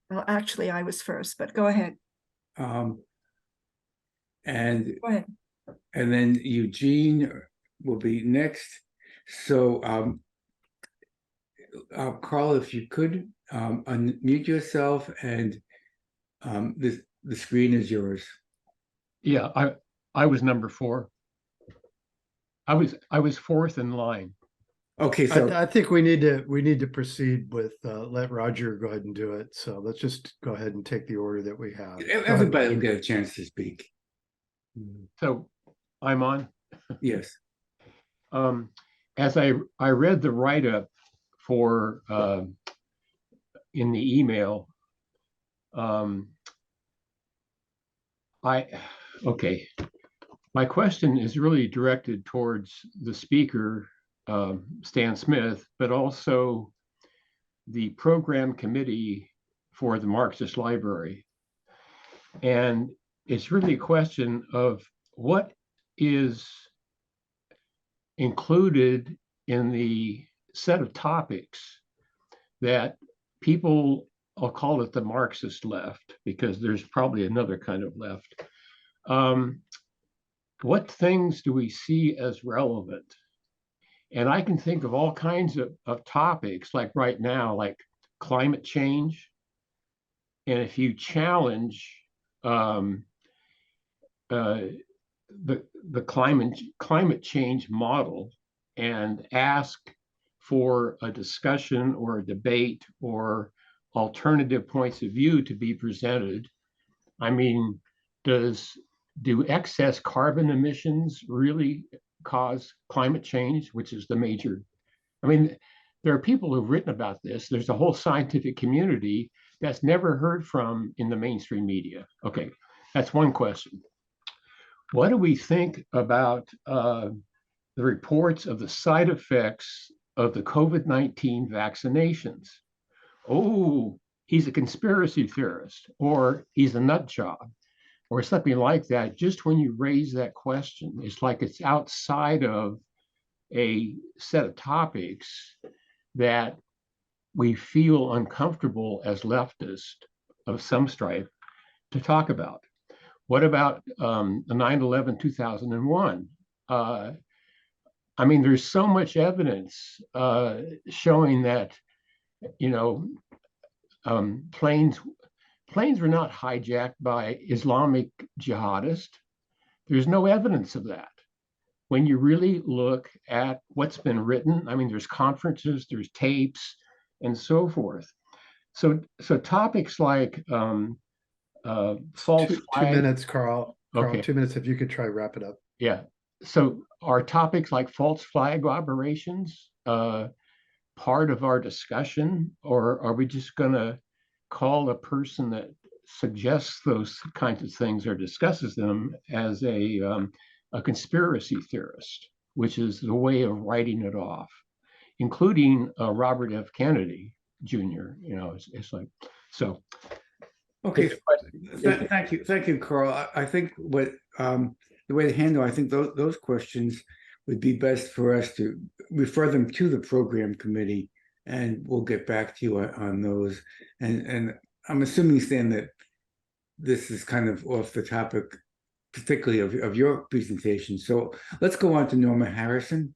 Speaker 3: Well, actually, I was first, but go ahead.
Speaker 1: And
Speaker 3: Go ahead.
Speaker 1: and then Eugene will be next. So Carl, if you could unmute yourself, and the screen is yours.
Speaker 4: Yeah, I was number 4. I was fourth in line.
Speaker 1: Okay, so
Speaker 5: I think we need to proceed with let Roger go ahead and do it. So let's just go ahead and take the order that we have.
Speaker 1: everybody will get a chance to speak.
Speaker 4: So I'm on.
Speaker 1: Yes.
Speaker 4: As I read the write-up for in the email, okay. My question is really directed towards the speaker, Stan Smith, but also the program committee for the Marxist Library. And it's really a question of what is included in the set of topics that people, I'll call it the Marxist left, because there's probably another kind of left. What things do we see as relevant? And I can think of all kinds of topics, like right now, like climate change. And if you challenge the climate change model and ask for a discussion or a debate or alternative points of view to be presented, I mean, do excess carbon emissions really cause climate change, which is the major? I mean, there are people who've written about this. There's a whole scientific community that's never heard from in the mainstream media. Okay, that's one question. What do we think about the reports of the side effects of the COVID-19 vaccinations? Oh, he's a conspiracy theorist, or he's a nut job, or something like that. Just when you raise that question, it's like it's outside of a set of topics that we feel uncomfortable as leftists of some stripe to talk about. What about the 9/11 2001? I mean, there's so much evidence showing that, you know, planes were not hijacked by Islamic jihadists. There's no evidence of that. When you really look at what's been written, I mean, there's conferences, there's tapes, and so forth. So topics like false
Speaker 5: Two
Speaker 4: flag.
Speaker 5: minutes, Carl.
Speaker 4: Okay.
Speaker 5: 2 minutes, if you could try to wrap it up.
Speaker 4: Yeah. So are topics like false flag operations part of our discussion, or are we just going to call a person that suggests those kinds of things or discusses them as a conspiracy theorist, which is the way of writing it off, including Robert F. Kennedy Jr. You know, it's like, so.
Speaker 1: Okay, thank you, Carl. I think what the way to handle, I think those questions would be best for us to refer them to the program committee, and we'll get back to you on those. And I'm assuming, Stan, that this is kind of off the topic, particularly of your presentation. So let's go on to Norma Harrison.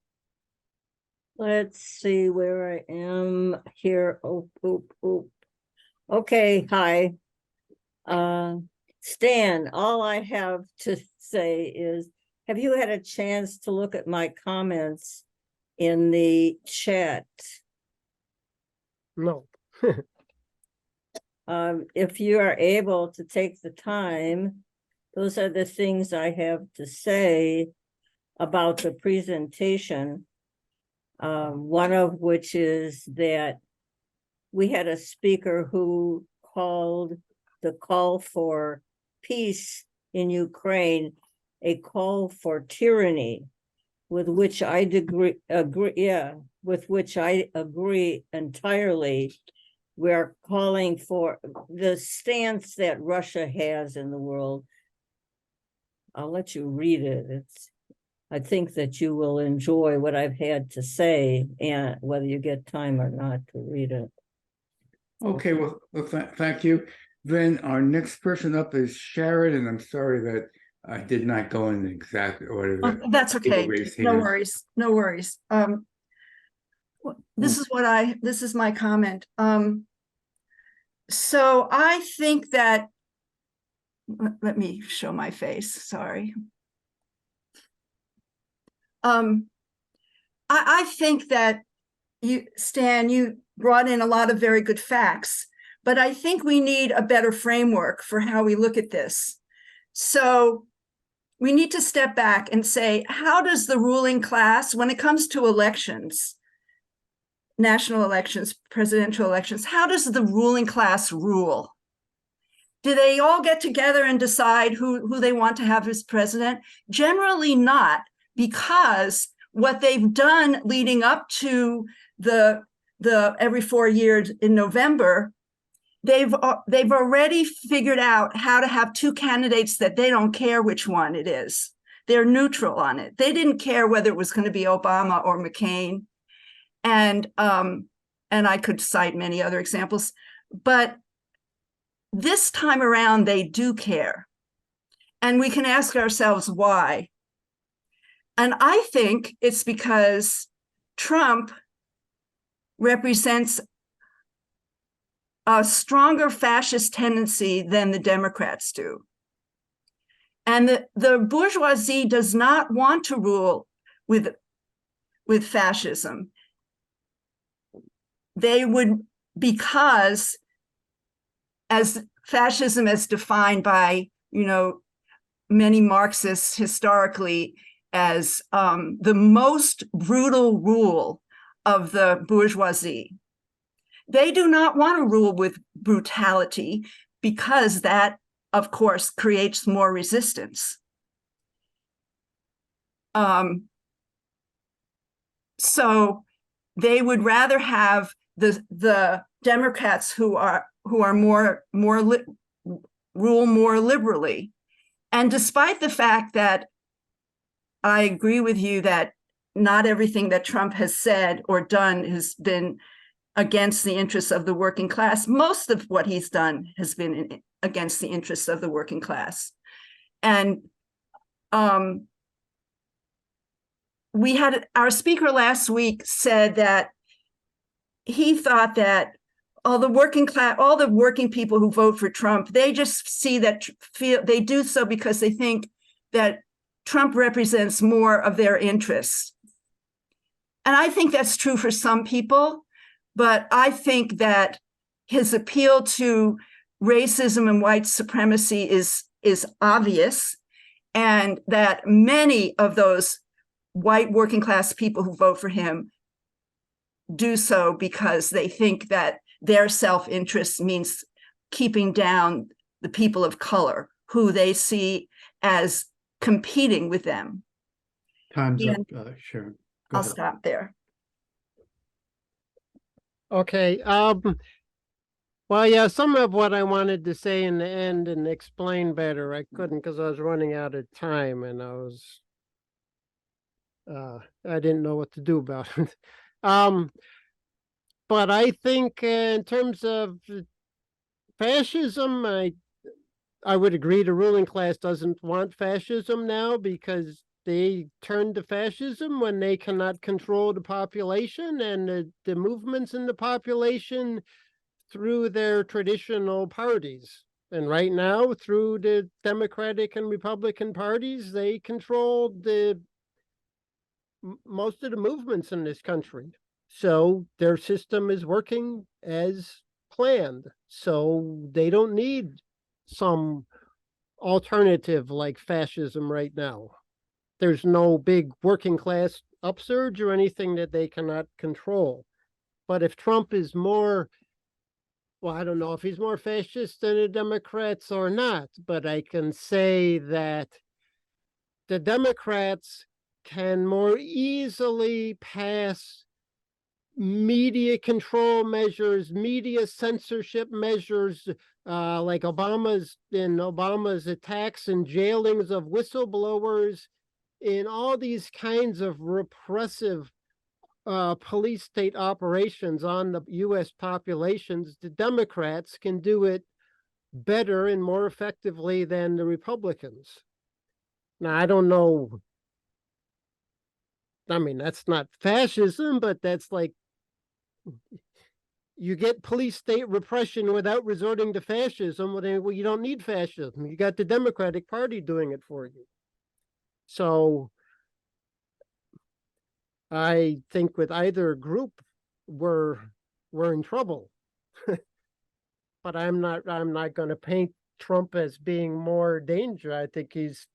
Speaker 6: Let's see where I am here. Okay, hi. Stan, all I have to say is, have you had a chance to look at my comments in the chat?
Speaker 2: No.
Speaker 6: If you are able to take the time, those are the things I have to say about the presentation. One of which is that we had a speaker who called the call for peace in Ukraine a call for tyranny, with which I agree entirely. We're calling for the stance that Russia has in the world. I'll let you read it. I think that you will enjoy what I've had to say, and whether you get time or not to read it.
Speaker 1: Okay, well thank you. Then our next person up is Sharon, and I'm sorry that I did not go in the exact order.
Speaker 3: That's okay. No worries. No worries. This is my comment. So I think that, let me show my face, sorry. I think that Stan, you brought in a lot of very good facts, but I think we need a better framework for how we look at this. So we need to step back and say, how does the ruling class, when it comes to elections, national elections, presidential elections, how does the ruling class rule? Do they all get together and decide who they want to have as president? Generally not, because what they've done leading up to the every 4 years in November, they've already figured out how to have two candidates that they don't care which one it is. They're neutral on it. They didn't care whether it was going to be Obama or McCain. And I could cite many other examples, but this time around, they do care. And we can ask ourselves why. And I think it's because Trump represents a stronger fascist tendency than the Democrats do. And the bourgeoisie does not want to rule with fascism. They would, because as fascism is defined by, many Marxists historically as the most brutal rule of the bourgeoisie. They do not want to rule with brutality because that, of course, creates more resistance. So they would rather have the Democrats who are rule more liberally. And despite the fact that I agree with you that not everything that Trump has said or done has been against the interests of the working class, most of what he's done has been against the interests of the working class. And we had our speaker last week said that he thought that all the working people who vote for Trump, they just they do so because they think that Trump represents more of their interests. And I think that's true for some people, but I think that his appeal to racism and white supremacy is obvious, and that many of those white working class people who vote for him do so because they think that their self-interest means keeping down the people of color who they see as competing with them.
Speaker 5: Time's up, Sharon. Go
Speaker 3: I'll
Speaker 5: ahead.
Speaker 3: stop there.
Speaker 2: Okay. Well, yeah, some of what I wanted to say in the end and explain better, I couldn't because I was running out of time and I didn't know what to do about it. But I think in terms of fascism, I would agree the ruling class doesn't want fascism now because they turn to fascism when they cannot control the population and the movements in the population through their traditional parties. And right now, through the Democratic and Republican parties, they control most of the movements in this country. So their system is working as planned. So they don't need some alternative like fascism right now. There's no big working class upsurge or anything that they cannot control. But if Trump is more, well, I don't know if he's more fascist than the Democrats or not, but I can say that the Democrats can more easily pass media control measures, media censorship measures, like Obama's attacks and jailings of whistleblowers, in all these kinds of repressive police state operations on the U.S. populations. The Democrats can do it better and more effectively than the Republicans. Now, I don't know. I mean, that's not fascism, but that's like, you get police state repression without resorting to fascism. Well, you don't need fascism. You got the Democratic Party doing it for you. So I think with either group, we're in trouble. But I'm not going to paint Trump as being more dangerous. I think he's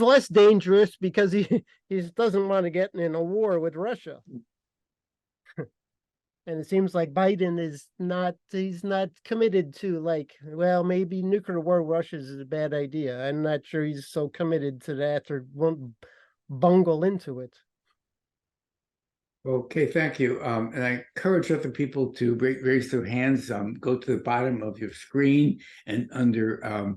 Speaker 2: less dangerous because he doesn't want to get in a war with Russia. And it seems like Biden he's not committed to, like, well, maybe nuclear war with Russia is a bad idea. I'm not sure he's so committed to that or won't bungle into it.
Speaker 1: Okay, thank you. And I encourage other people to raise their hands. Go to the bottom of your screen and under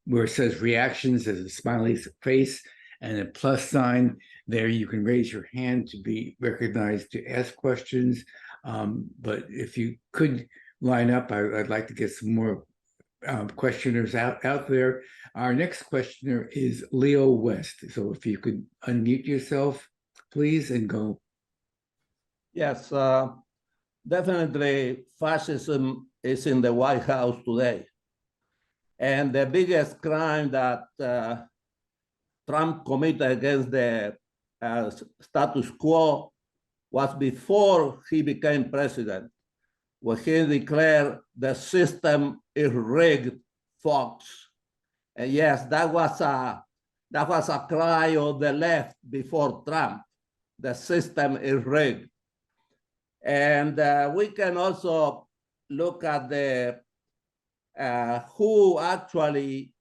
Speaker 1: where it says reactions, there's a smiley face and a plus sign. There you can raise your hand to be recognized to ask questions. But if you could line up, I'd like to get some more questioners out there. Our next questioner is Leo West. So if you could unmute yourself, please, and go.
Speaker 7: Yes, definitely fascism is in the White House today. And the biggest crime that Trump committed against the status quo was before he became president, when he declared the system is rigged, folks. And yes, that was a cry of the left before Trump. the system is rigged. And we can also look at the who actually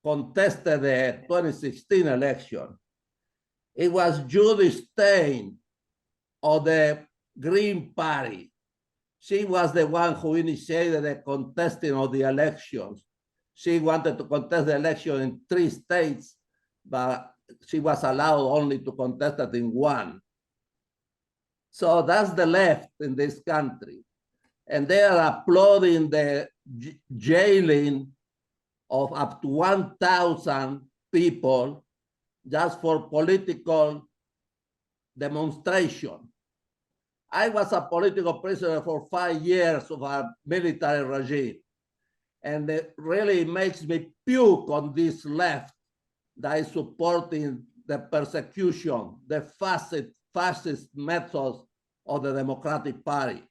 Speaker 7: contested the 2016 election. It was Judy Stein of the Green Party. She was the one who initiated the contesting of the elections. She wanted to contest the election in 3 states, but she was allowed only to contest it in 1. So that's the left in this country. And they are applauding the jailing of up to 1,000 people just for political demonstration. I was a political prisoner for 5 years of a military regime. And it really makes me puke on this left that is supporting the persecution, the fascist methods of the Democratic Party.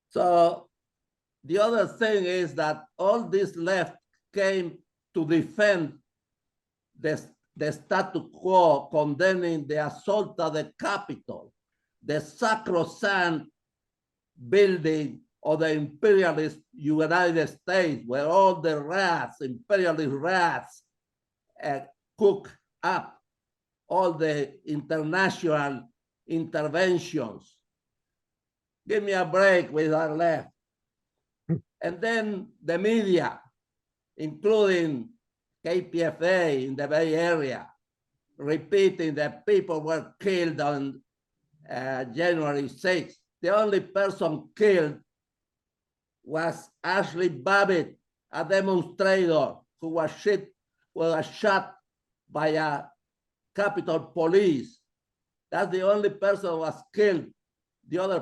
Speaker 7: So the other thing is that all this left came to defend the status quo, condemning the assault of the Capitol, the sacrosanct building of the imperialist United States, where all the rats, imperialist rats, cook up all the international interventions. Give me a break with our left. And then the media, including KPFA in the Bay Area, repeating that people were killed on January 6th. The only person killed was Ashley Babbitt, a demonstrator who was shot by a Capitol Police. That's the only person who was killed. The other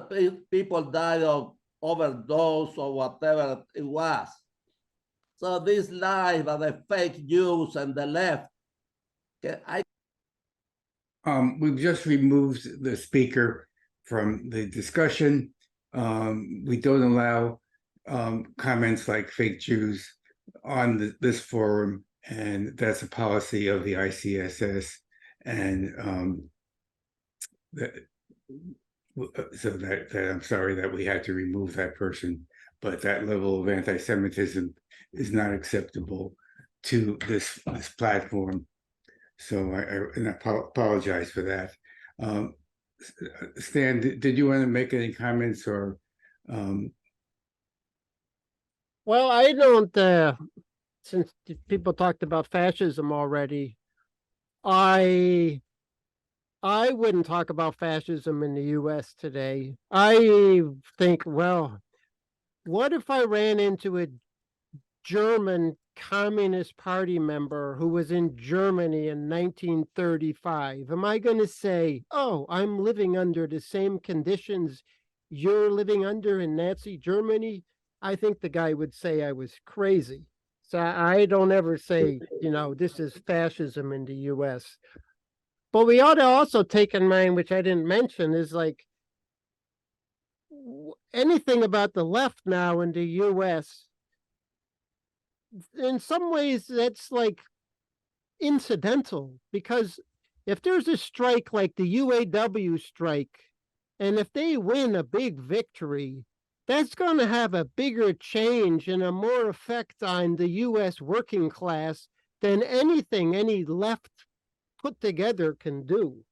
Speaker 7: people died of overdose or whatever it was. So this life of the fake news and the left,
Speaker 1: we've just removed the speaker from the discussion. We don't allow comments like fake Jews on this forum, and that's a policy of the ICSS. And so that I'm sorry that we had to remove that person, but that level of anti-Semitism is not acceptable to this platform. So I apologize for that. Stan, did you want to make any comments or?
Speaker 2: Well, I don't, since people talked about fascism already, I wouldn't talk about fascism in the US today. I think, well, what if I ran into a German Communist Party member who was in Germany in 1935? Am I going to say, oh, I'm living under the same conditions you're living under in Nazi Germany? I think the guy would say I was crazy. So I don't ever say, this is fascism in the US. But we ought to also take in mind, which I didn't mention, is like anything about the left now in the US, in some ways that's like incidental, because if there's a strike like the UAW strike, and if they win a big victory, that's going to have a bigger change and a more effect on the US working class than anything any left put together can do.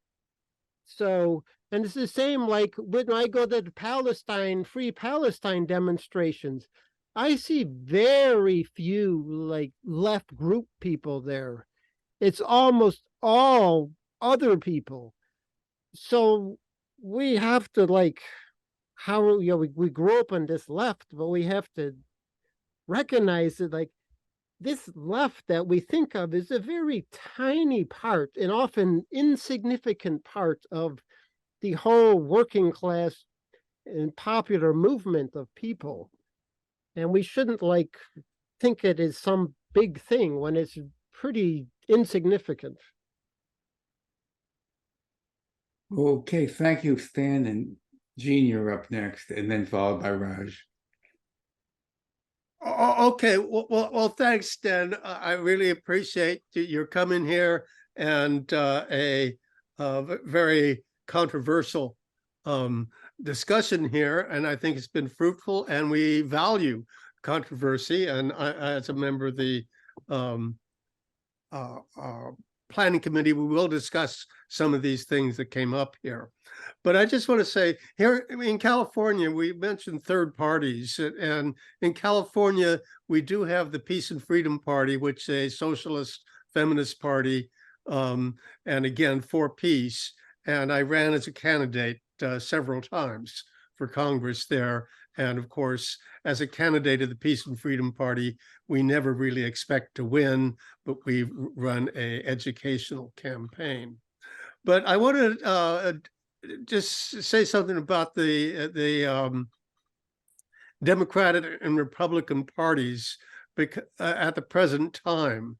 Speaker 2: So, and it's the same like when I go to the Free Palestine demonstrations, I see very few like left group people there. It's almost all other people. So we have to we grew up on this left, but we have to recognize that like this left that we think of is a very tiny part and often insignificant part of the whole working class and popular movement of people. And we shouldn't think it is some big thing when it's pretty insignificant.
Speaker 1: Okay, thank you, Stan. And Jean, you're up next, and then followed by Raj.
Speaker 8: Okay, well, thanks, Stan. I really appreciate your coming here and very controversial discussion here, and I think it's been fruitful, and we value controversy. And I, as a member of the planning committee, we will discuss some of these things that came up here. But I just want to say here in California, we mentioned third parties, and in California, we do have the Peace and Freedom Party, which is a socialist feminist party, and again, for peace. And I ran as a candidate several times for Congress there. And of course, as a candidate of the Peace and Freedom Party, we never really expect to win, but we run an educational campaign. But I want to just say something about the Democratic and Republican parties at the present time.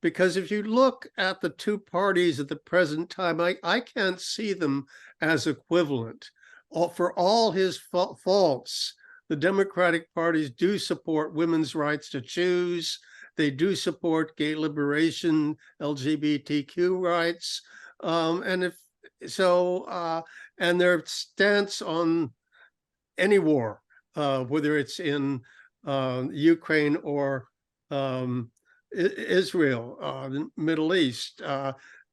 Speaker 8: Because if you look at the two parties at the present time, I can't see them as equivalent. For all his faults, the Democratic parties do support women's rights to choose. They do support gay liberation, LGBTQ rights. And their stance on any war, whether it's in Ukraine or Israel, the Middle East,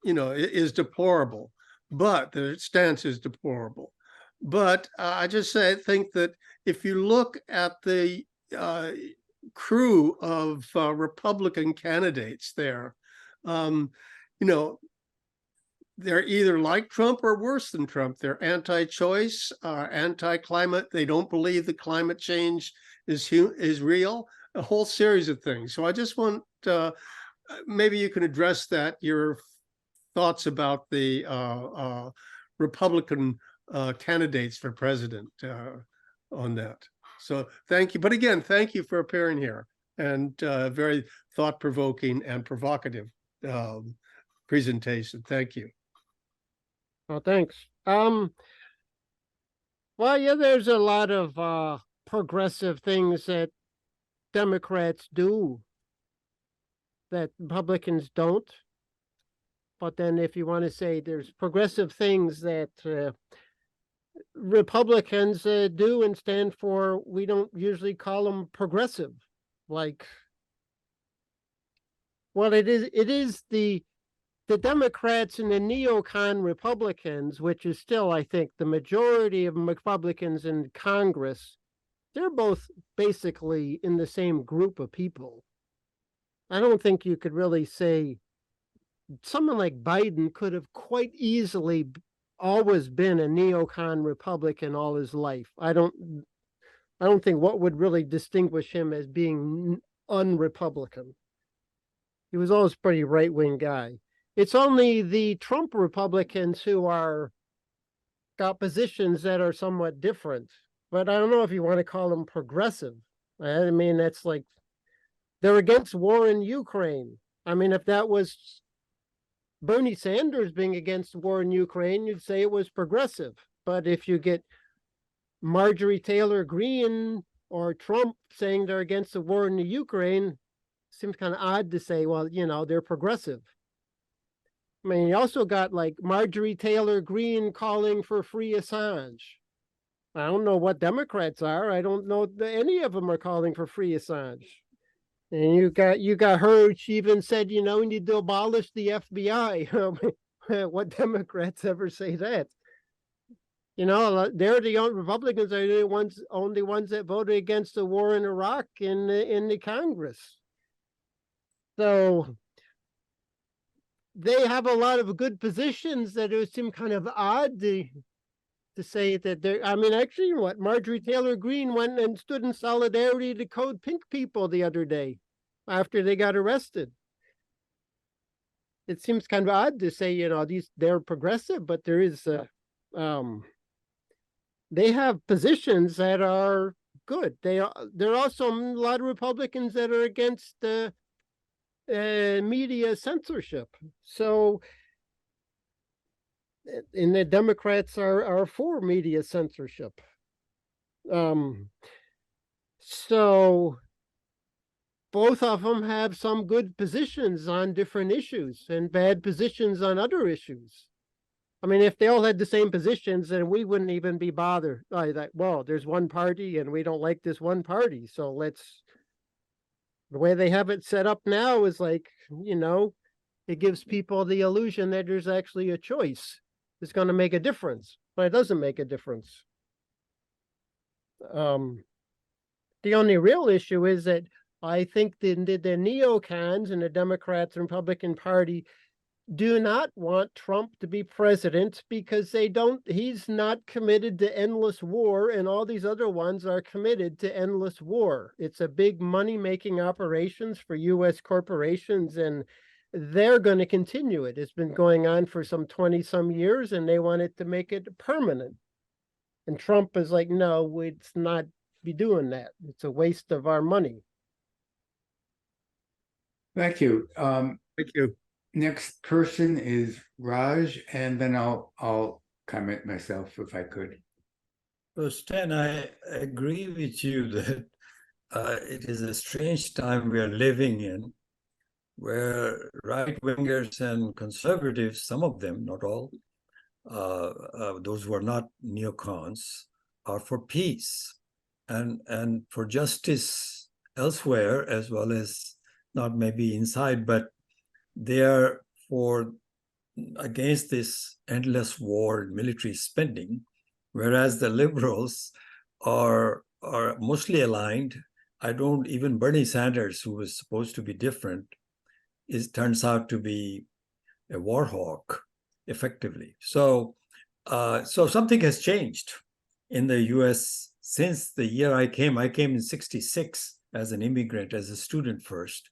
Speaker 8: is deplorable. But their stance is deplorable. But I just think that if you look at the crew of Republican candidates there, they're either like Trump or worse than Trump. They're anti-choice, anti-climate. They don't believe that climate change is real. A whole series of things. So I just want maybe you can address that, your thoughts about the Republican candidates for president on that. So thank you. But again, thank you for appearing here, and very thought-provoking and provocative presentation. Thank you.
Speaker 2: Oh, thanks. Well, yeah, there's a lot of progressive things that Democrats do that Republicans don't. But then if you want to say there's progressive things that Republicans do and stand for, we don't usually call them progressive. Like, well, it is the Democrats and the neocon Republicans, which is still, I think, the majority of Republicans in Congress. They're both basically in the same group of people. I don't think you could really say someone like Biden could have quite easily always been a neocon Republican all his life. I don't think what would really distinguish him as being un-Republican. He was always a pretty right-wing guy. It's only the Trump Republicans who got positions that are somewhat different. But I don't know if you want to call them progressive. I mean, that's like, they're against war in Ukraine. I mean, if that was Bernie Sanders being against war in Ukraine, you'd say it was progressive. But if you get Marjorie Taylor Greene or Trump saying they're against the war in the Ukraine, it seems kind of odd to say, well, they're progressive. I mean, you also got like Marjorie Taylor Greene calling for free Assange. I don't know what Democrats are. I don't know that any of them are calling for free Assange. And you got her. She even said, we need to abolish the FBI. What Democrats ever say that? They're the only Republicans are the only ones that voted against the war in Iraq in the Congress. So they have a lot of good positions that it seem kind of odd to say that they're, I mean, actually, Marjorie Taylor Greene went and stood in solidarity to Code Pink people the other day after they got arrested. It seems kind of odd to say, they're progressive, but there is, they have positions that are good. There are also a lot of Republicans that are against media censorship. So, and the Democrats are for media censorship. So both of them have some good positions on different issues and bad positions on other issues. I mean, if they all had the same positions, then we wouldn't even be bothered. Like, well, there's one party and we don't like this one party. So the way they have it set up now is like, it gives people the illusion that there's actually a choice. It's going to make a difference, but it doesn't make a difference. The only real issue is that I think the neocons in the Democrats and Republican Party do not want Trump to be president because he's not committed to endless war, and all these other ones are committed to endless war. It's a big money-making operations for US corporations, and they're going to continue it. It's been going on for some 20-some years, and they wanted to make it permanent. And Trump is like, no, it's not be doing that. It's a waste of our money.
Speaker 1: Thank you.
Speaker 8: Thank you.
Speaker 1: Next person is Raj, and then I'll comment myself if I could.
Speaker 9: So Stan, I agree with you that it is a strange time we are living in, where right-wingers and conservatives, some of them, not all, those who are not neocons, are for peace and for justice elsewhere, as well as not maybe inside, but they are against this endless war and military spending, whereas the liberals are mostly aligned. Even Bernie Sanders, who was supposed to be different, turns out to be a war hawk, effectively. So something has changed in the US since the year I came. I came in '66 as an immigrant, as a student first.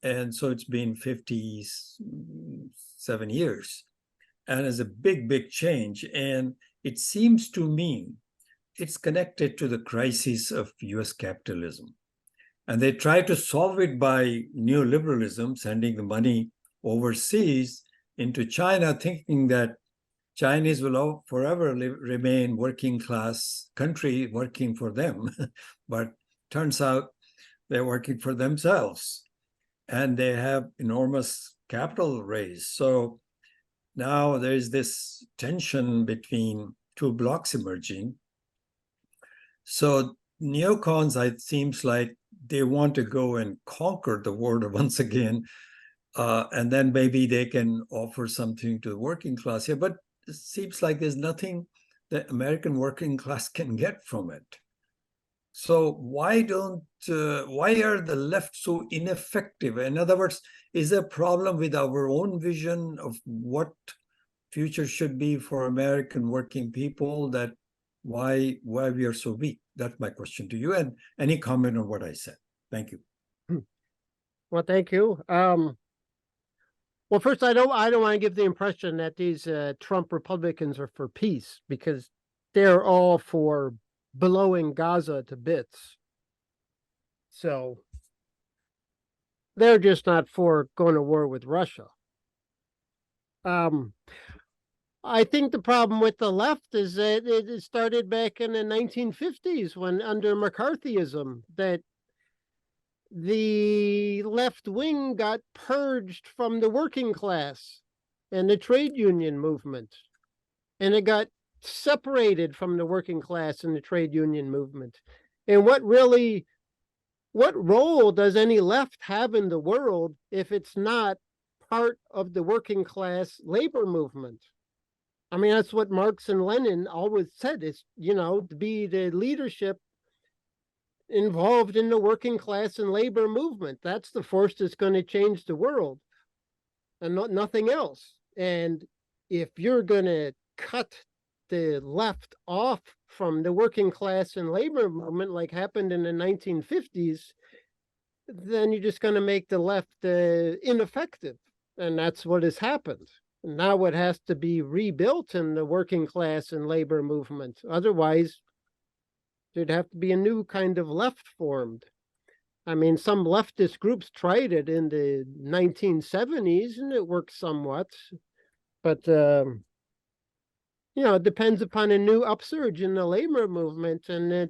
Speaker 9: And so it's been 57 years. And it's a big, big change. And it seems to me it's connected to the crisis of US capitalism. And they try to solve it by neoliberalism, sending the money overseas into China, thinking that Chinese will forever remain working class country working for them. But turns out they're working for themselves. And they have enormous capital raise. So now there's this tension between two blocks emerging. So neocons, it seems like they want to go and conquer the world once again. And then maybe they can offer something to the working class here. But it seems like there's nothing the American working class can get from it. So why are the left so ineffective? In other words, is there a problem with our own vision of what future should be for American working people, that why we are so weak? That's my question to you. And any comment on what I said? Thank you.
Speaker 2: Well, thank you. Well, first, I don't want to give the impression that these Trump Republicans are for peace, because they're all for blowing Gaza to bits. So they're just not for going to war with Russia. I think the problem with the left is that it started back in the 1950s when, under McCarthyism, that the left wing got purged from the working class and the trade union movement, and it got separated from the working class and the trade union movement. And what role does any left have in the world if it's not part of the working class labor movement? I mean, that's what Marx and Lenin always said, is, to be the leadership involved in the working class and labor movement. That's the force that's going to change the world, and nothing else. And if you're going to cut the left off from the working class and labor movement, like happened in the 1950s, then you're just going to make the left ineffective. And that's what has happened. Now it has to be rebuilt in the working class and labor movement. Otherwise, there'd have to be a new kind of left formed. I mean, some leftist groups tried it in the 1970s and it worked somewhat. But, it depends upon a new upsurge in the labor movement, and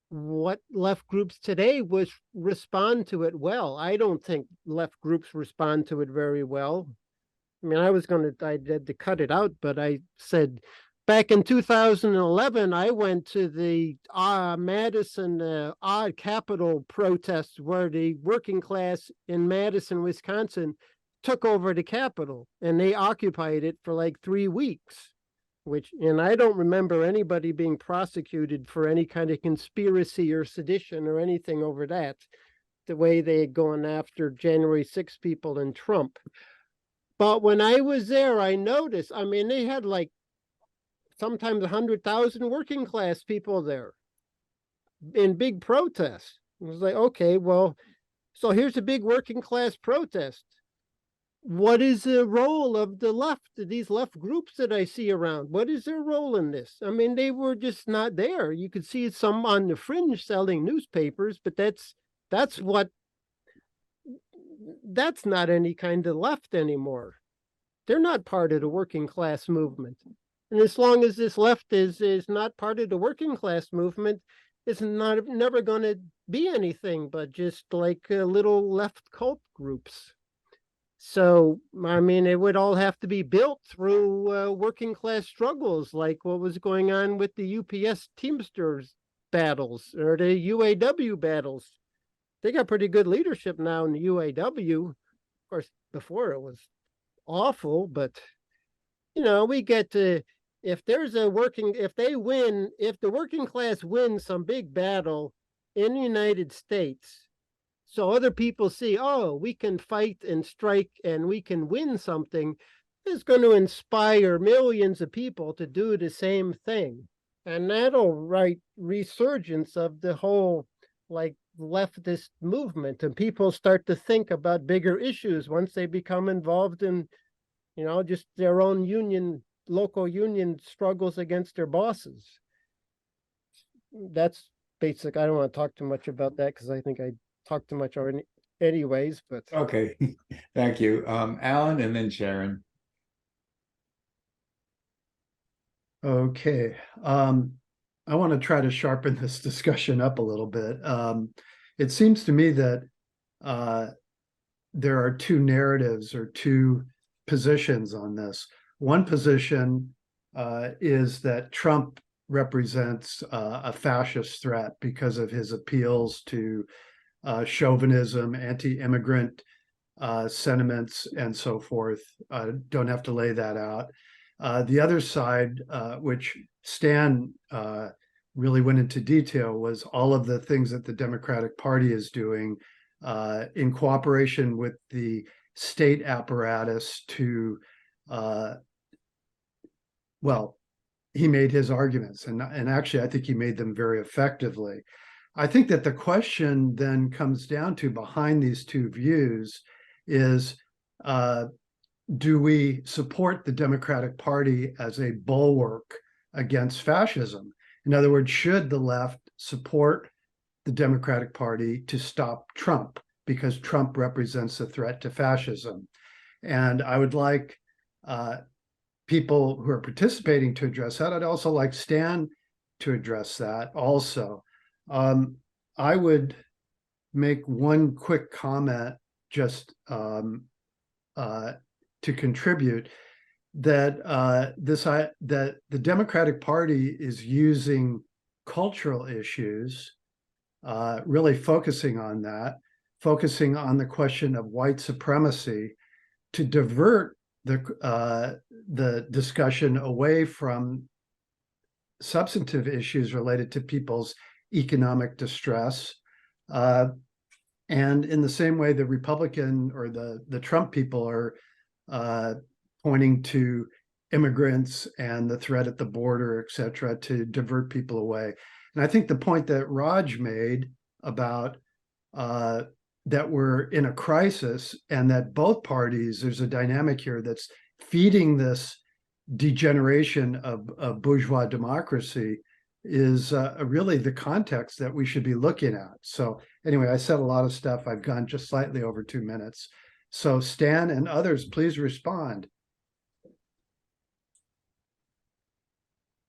Speaker 2: what left groups today would respond to it well. I don't think left groups respond to it very well. I mean, I had to cut it out, but I said, back in 2011, I went to the Madison odd Capitol protests where the working class in Madison, Wisconsin took over the Capitol and they occupied it for like 3 weeks, and I don't remember anybody being prosecuted for any kind of conspiracy or sedition or anything over that, the way they had gone after January 6 people and Trump. But when I was there, I noticed, I mean, they had like sometimes 100,000 working class people there in big protests. It was like, okay, well, so here's a big working class protest. What is the role of the left, these left groups that I see around? What is their role in this? I mean, they were just not there. You could see some on the fringe selling newspapers, but that's not any kind of left anymore. They're not part of the working class movement. And as long as this left is not part of the working class movement, it's never going to be anything but just like little left cult groups. So, I mean, it would all have to be built through working class struggles, like what was going on with the UPS Teamsters battles or the UAW battles. They got pretty good leadership now in the UAW. Of course, before it was awful, but we get to, if the working class wins some big battle in the United States, so other people see, oh, we can fight and strike and we can win something, it's going to inspire millions of people to do the same thing. And that'll write resurgence of the whole like leftist movement, and people start to think about bigger issues once they become involved in, just their own local union struggles against their bosses. That's basic. I don't want to talk too much about that because I think I talked too much already anyways, but.
Speaker 1: Okay, thank you. Alan and then Sharon.
Speaker 5: Okay. I want to try to sharpen this discussion up a little bit. It seems to me that there are two narratives or two positions on this. One position is that Trump represents a fascist threat because of his appeals to chauvinism, anti-immigrant sentiments, and so forth. Don't have to lay that out. The other side, which Stan really went into detail, was all of the things that the Democratic Party is doing in cooperation with the state apparatus to, well, he made his arguments, and actually I think he made them very effectively. I think that the question then comes down to, behind these two views, is do we support the Democratic Party as a bulwark against fascism? In other words, should the left support the Democratic Party to stop Trump because Trump represents a threat to fascism? And I would like people who are participating to address that. I'd also like Stan to address that also. I would make one quick comment just to contribute that that the Democratic Party is using cultural issues, really focusing on the question of white supremacy, to divert the discussion away from substantive issues related to people's economic distress. And in the same way, the Republican or the Trump people are pointing to immigrants and the threat at the border, et cetera, to divert people away. And I think the point that Raj made about that we're in a crisis and that both parties, there's a dynamic here that's feeding this degeneration of bourgeois democracy, is really the context that we should be looking at. So anyway, I said a lot of stuff. I've gone just slightly over 2 minutes. So Stan and others, please respond.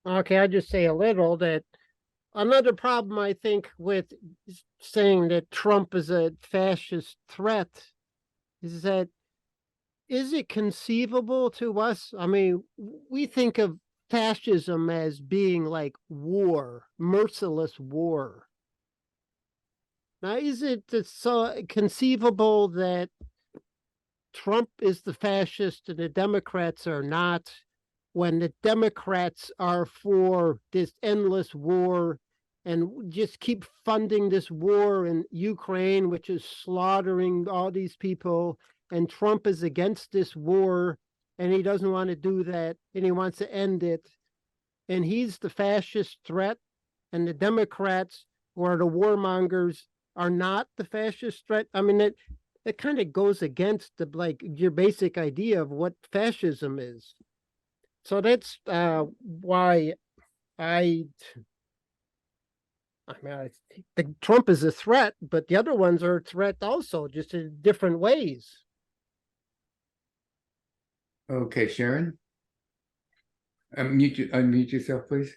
Speaker 2: Okay, I'll just say a little that another problem, I think, with saying that Trump is a fascist threat is that is it conceivable to us? I mean, we think of fascism as being like war, merciless war. Now, is it so conceivable that Trump is the fascist and the Democrats are not, when the Democrats are for this endless war and just keep funding this war in Ukraine, which is slaughtering all these people, and Trump is against this war and he doesn't want to do that and he wants to end it, and he's the fascist threat, and the Democrats or the warmongers are not the fascist threat? I mean, it kind of goes against the, like, your basic idea of what fascism is. So that's why I think Trump is a threat, but the other ones are a threat also, just in different ways.
Speaker 1: Okay, Sharon. Unmute yourself, please.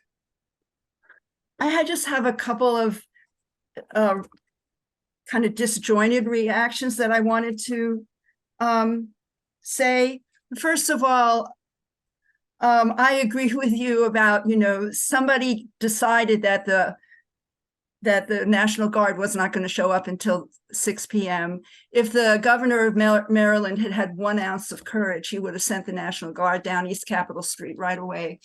Speaker 3: I just have a couple of kind of disjointed reactions that I wanted to say. First of all, I agree with you about, somebody decided that the National Guard was not going to show up until 6 p.m. If the governor of Maryland had had 1 ounce of courage, he would have sent the National Guard down East Capitol Street right away.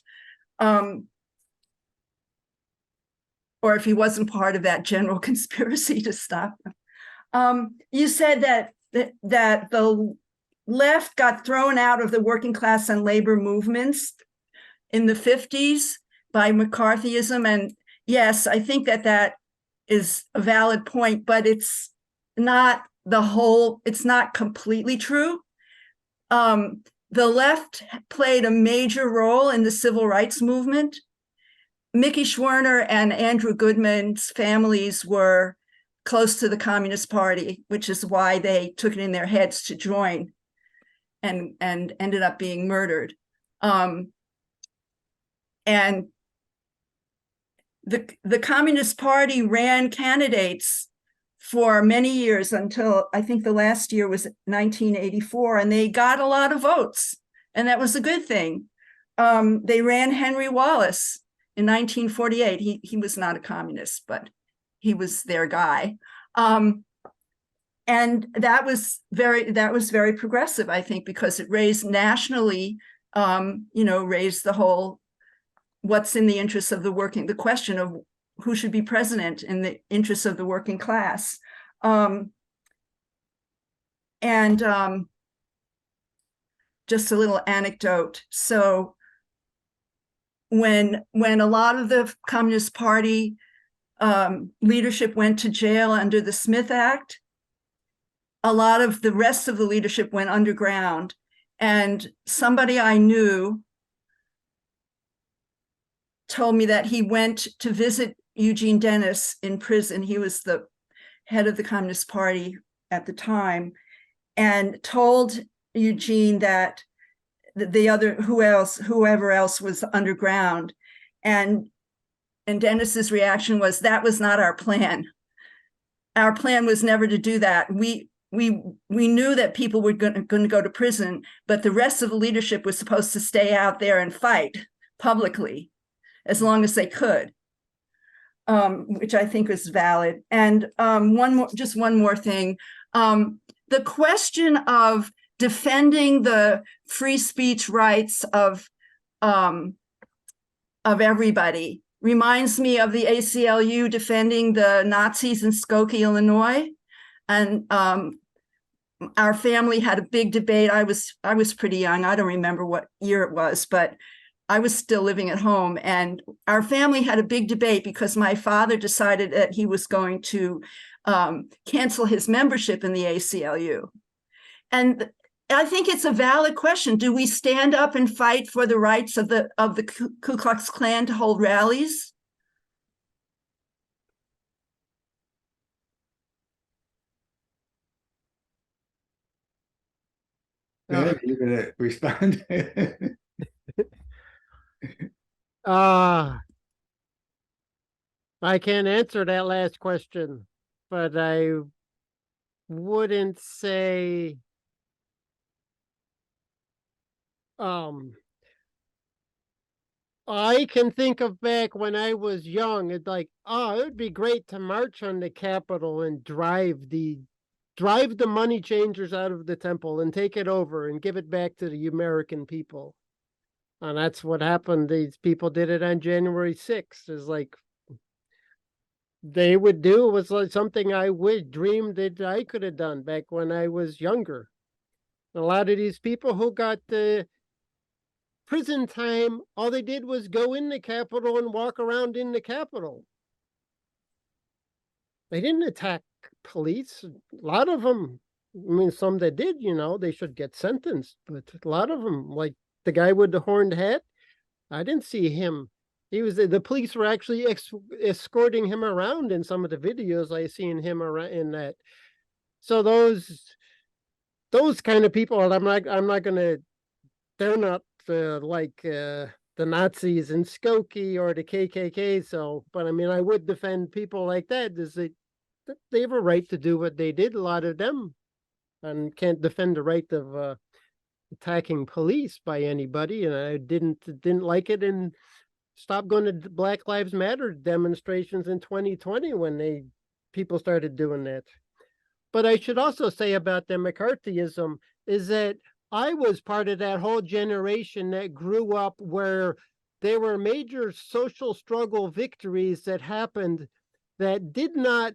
Speaker 3: Or if he wasn't part of that general conspiracy to stop them. You said that the left got thrown out of the working class and labor movements in the 50s by McCarthyism. And yes, I think that is a valid point, but it's not it's not completely true. The left played a major role in the civil rights movement. Mickey Schwerner and Andrew Goodman's families were close to the Communist Party, which is why they took it in their heads to join and ended up being murdered. And the Communist Party ran candidates for many years until I think the last year was 1984, and they got a lot of votes, and that was a good thing. They ran Henry Wallace in 1948. He was not a communist, but he was their guy. And that was very progressive, I think, because it raised nationally, raised the whole, what's in the interests of the question of who should be president in the interests of the working class. Just a little anecdote. So when a lot of the Communist Party leadership went to jail under the Smith Act, a lot of the rest of the leadership went underground. And somebody I knew told me that he went to visit Eugene Dennis in prison. He was the head of the Communist Party at the time, and told Eugene that whoever else was underground. And Dennis's reaction was, that was not our plan. Our plan was never to do that. We knew that people were going to go to prison, but the rest of the leadership was supposed to stay out there and fight publicly as long as they could, which I think is valid. And one more thing. The question of defending the free speech rights of everybody reminds me of the ACLU defending the Nazis in Skokie, Illinois. And our family had a big debate. I was pretty young. I don't remember what year it was, but I was still living at home. And our family had a big debate because my father decided that he was going to cancel his membership in the ACLU. And I think it's a valid question. Do we stand up and fight for the rights of the Ku Klux Klan to hold rallies?
Speaker 1: You're going to respond.
Speaker 2: I can't answer that last question, but I wouldn't say I can think of back when I was young, it's like, oh, it would be great to march on the Capitol and drive the money changers out of the temple and take it over and give it back to the American people. And that's what happened. These people did it on January 6th. It's like they would do. It was like something I would dream that I could have done back when I was younger. A lot of these people who got the prison time, all they did was go in the Capitol and walk around in the Capitol. They didn't attack police. A lot of them, I mean, some that did, they should get sentenced. But a lot of them, like the guy with the horned hat, I didn't see him. The police were actually escorting him around in some of the videos I seen him around in that. So those kind of people, I'm not gonna, they're not like the Nazis in Skokie or the KKK. So, but I mean, I would defend people like that. They have a right to do what they did, a lot of them, and can't defend the right of attacking police by anybody. And I didn't like it and stopped going to Black Lives Matter demonstrations in 2020 when people started doing that. But I should also say about the McCarthyism is that I was part of that whole generation that grew up where there were major social struggle victories that happened that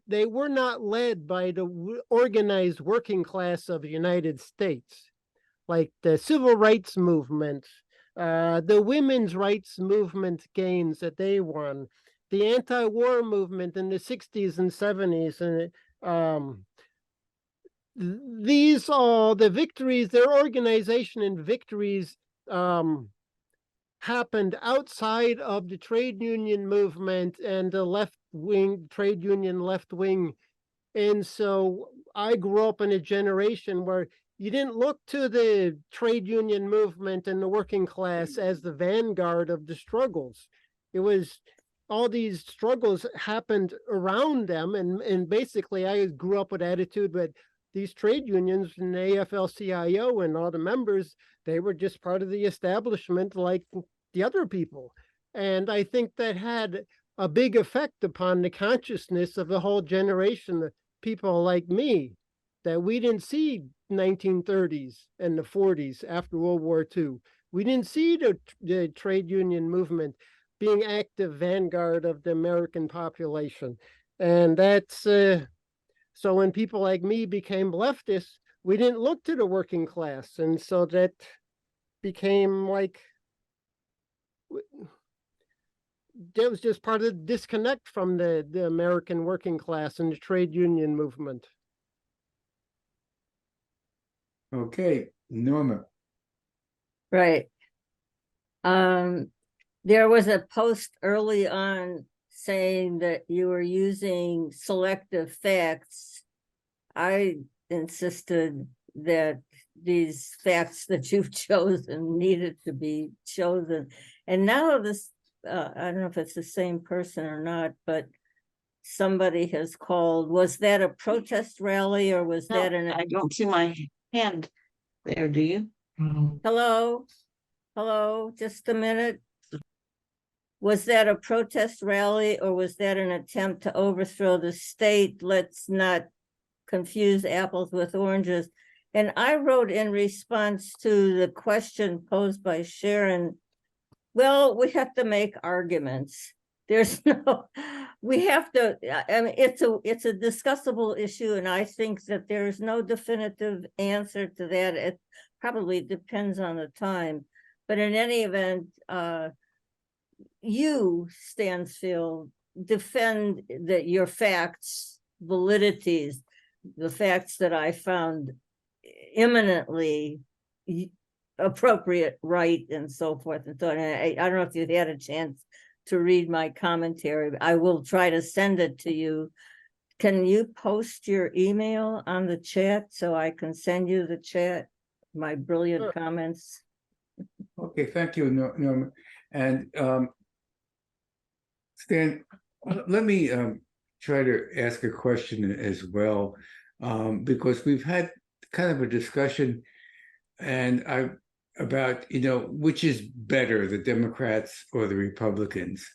Speaker 2: they were not led by the organized working class of the United States, like the civil rights movement, the women's rights movement gains that they won, the anti-war movement in the 60s and 70s, and these are the victories, their organization and victories happened outside of the trade union movement and the left-wing trade union left-wing. And so I grew up in a generation where you didn't look to the trade union movement and the working class as the vanguard of the struggles. It was all these struggles happened around them. And basically I grew up with attitude that these trade unions and the AFL-CIO and all the members, they were just part of the establishment like the other people. And I think that had a big effect upon the consciousness of the whole generation of people like me, that we didn't see 1930s and the 40s after World War II. We didn't see the trade union movement being active vanguard of the American population. And that's... So when people like me became leftists, we didn't look to the working class. And so that became like, that was just part of the disconnect from the American working class and the trade union movement.
Speaker 1: Okay, Norma.
Speaker 6: Right. There was a post early on saying that you were using selective facts. I insisted that these facts that you've chosen needed to be chosen. And now this, I don't know if it's the same person or not, but somebody has called, was that a protest rally or was
Speaker 10: No,
Speaker 6: that
Speaker 10: I don't see my hand there, do you?
Speaker 6: Hello? Hello, just a minute. Was that a protest rally or was that an attempt to overthrow the state? Let's not confuse apples with oranges. And I wrote in response to the question posed by Sharon, well, we have to make arguments. There's no, we have to, I mean, it's a discussable issue. And I think that there's no definitive answer to that. It probably depends on the time. But in any event, you, Stansfield, defend that your facts, validities, the facts that I found eminently appropriate, right, and so forth and so on. And I don't know if you've had a chance to read my commentary. I will try to send it to you. Can you post your email on the chat so I can send you the chat, my brilliant comments?
Speaker 1: Okay, thank you, Norma. And Stan, let me try to ask a question as well, because we've had kind of a discussion, and about, which is better, the Democrats or the Republicans.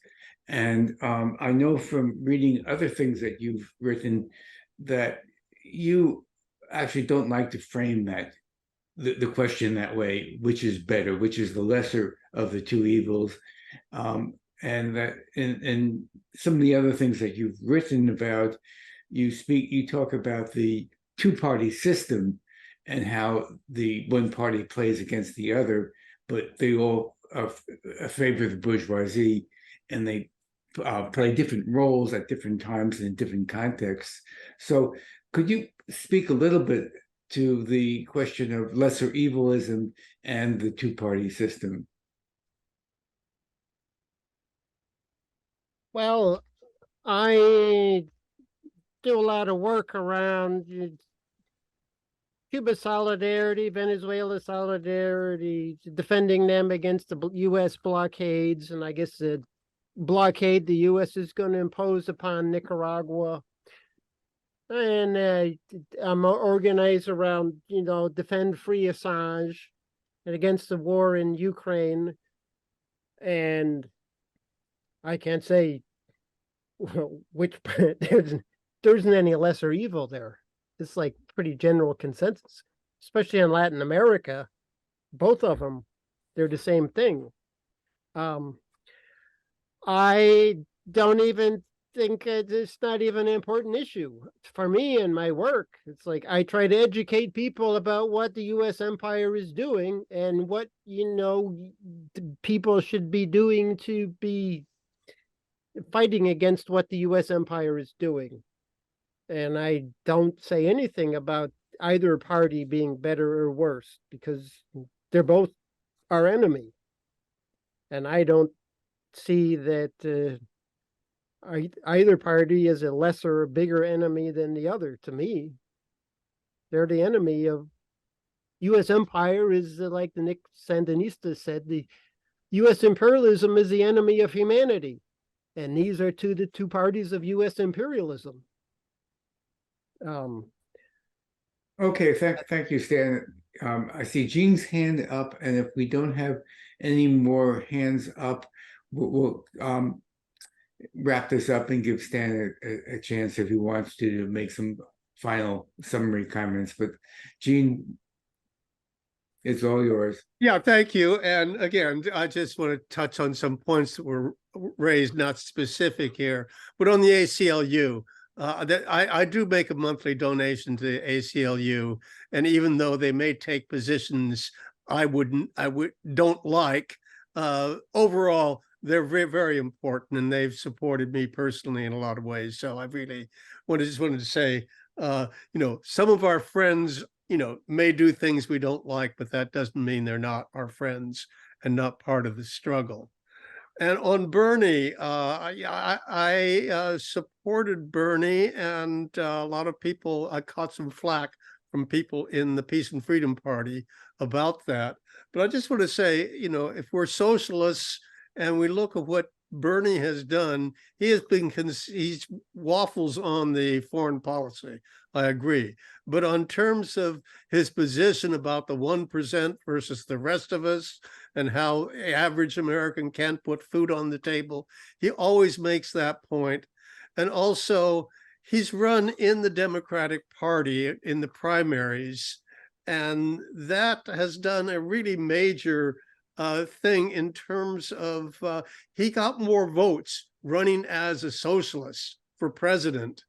Speaker 1: And I know from reading other things that you've written that you actually don't like to frame the question that way, which is better, which is the lesser of the two evils. And that and some of the other things that you've written about, you talk about the two-party system and how the one party plays against the other, but they all favor the bourgeoisie, and they play different roles at different times and in different contexts. So could you speak a little bit to the question of lesser evilism and the two-party system?
Speaker 2: Well, I do a lot of work around Cuba solidarity, Venezuela solidarity, defending them against the U.S. blockades, and I guess the blockade the U.S. is going to impose upon Nicaragua. And I'm organized around, defend free Assange and against the war in Ukraine. And I can't say which, there isn't any lesser evil there. It's like pretty general consensus, especially in Latin America. Both of them, they're the same thing. I don't even think it's not even an important issue for me and my work. It's like I try to educate people about what the U.S. empire is doing and what, people should be doing to be fighting against what the U.S. empire is doing. And I don't say anything about either party being better or worse, because they're both our enemy. And I don't see that either party is a lesser or bigger enemy than the other. To me, they're the enemy of U.S. empire. Is like the Nick Sandinista said, the U.S. imperialism is the enemy of humanity, and these are the two parties of U.S. imperialism.
Speaker 1: Okay, thank you, Stan. I see Gene's hand up, and if we don't have any more hands up, we'll wrap this up and give Stan a chance if he wants to make some final summary comments. But Gene, it's all yours.
Speaker 8: Yeah, thank you. And again, I just want to touch on some points that were raised, not specific here, but on the ACLU. That I do make a monthly donation to the ACLU, and even though they may take positions I don't like, overall they're very, very important, and they've supported me personally in a lot of ways. So I really just wanted to say, some of our friends, may do things we don't like, but that doesn't mean they're not our friends and not part of the struggle. And on Bernie, I supported Bernie, and a lot of people, I caught some flack from people in the Peace and Freedom Party about that. But I just want to say, if we're socialists and we look at what Bernie has done, he's waffles on the foreign policy. I agree. But on terms of his position about the 1% versus the rest of us, and how average American can't put food on the table, he always makes that point. And also, he's run in the Democratic Party in the primaries, and that has done a really major thing in terms of he got more votes running as a socialist for president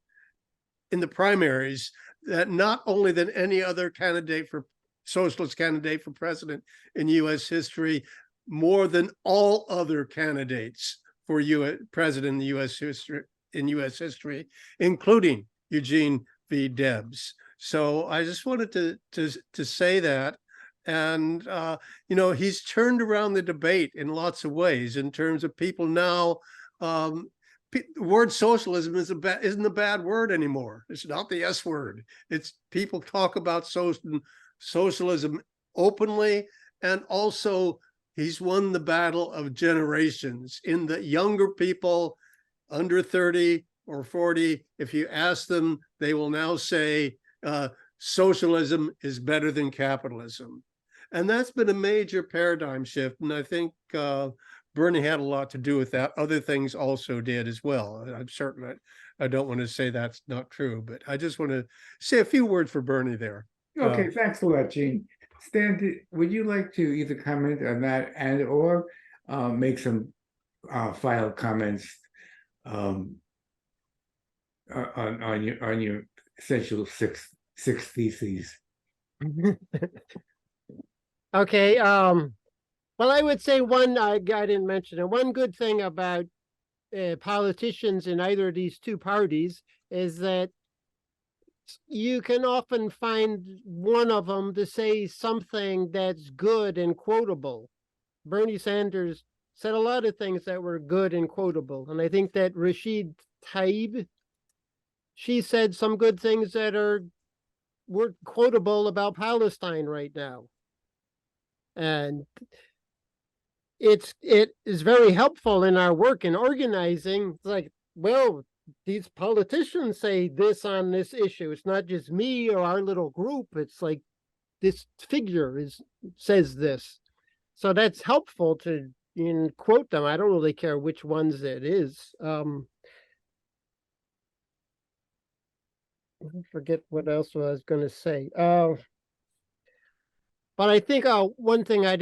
Speaker 8: in the primaries, that not only than any other socialist candidate for president in U.S. history, more than all other candidates for U.S. president in U.S. history, including Eugene V. Debs. So I just wanted to say that. And, he's turned around the debate in lots of ways in terms of people now. The word socialism isn't a bad word anymore. It's not the S word. It's people talk about socialism openly, and also he's won the battle of generations. In the younger people under 30 or 40, if you ask them, they will now say socialism is better than capitalism. And that's been a major paradigm shift. And I think Bernie had a lot to do with that. Other things also did as well. I'm certain I don't want to say that's not true, but I just want to say a few words for Bernie there.
Speaker 1: Okay, thanks a lot, Gene. Stan, would you like to either comment on that and or make some final comments on your essential six theses?
Speaker 2: Okay, well, I would say one, I didn't mention it, one good thing about politicians in either of these two parties is that you can often find one of them to say something that's good and quotable. Bernie Sanders said a lot of things that were good and quotable. And I think that Rashid Tlaib, she said some good things that were quotable about Palestine right now. And it is very helpful in our work in organizing. It's like, well, these politicians say this on this issue. It's not just me or our little group. It's like this figure says this. So that's helpful to quote them. I don't really care which ones it is. I forget what else I was going to say. But I think one thing I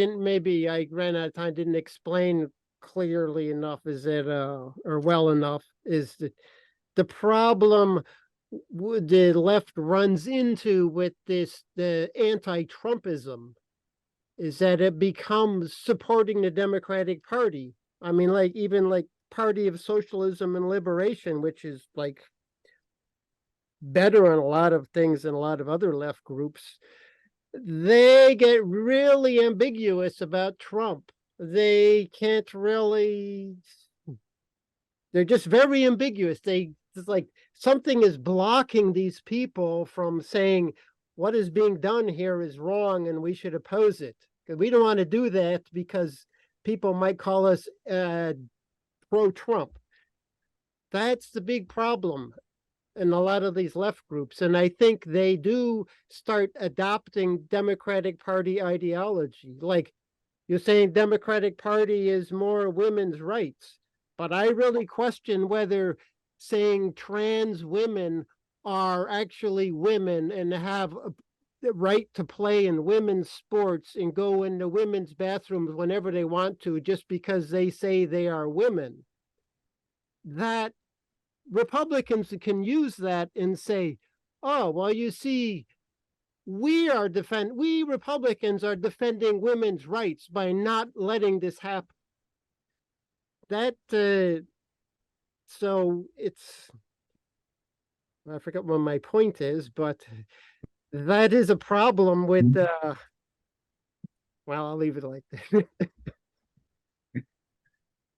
Speaker 2: ran out of time, didn't explain clearly enough is that, or well enough, is that the problem the left runs into with the anti-Trumpism is that it becomes supporting the Democratic Party. I mean, like even like Party of Socialism and Liberation, which is like better on a lot of things than a lot of other left groups. They get really ambiguous about Trump. They can't really, they're just very ambiguous. It's like something is blocking these people from saying what is being done here is wrong and we should oppose it. We don't want to do that because people might call us pro-Trump. That's the big problem in a lot of these left groups. And I think they do start adopting Democratic Party ideology. Like you're saying Democratic Party is more women's rights, but I really question whether saying trans women are actually women and have the right to play in women's sports and go into women's bathrooms whenever they want to just because they say they are women. That Republicans can use that and say, oh, well, you see, we Republicans are defending women's rights by not letting this happen. That, so it's, I forget what my point is, but that is a problem with, well, I'll leave it like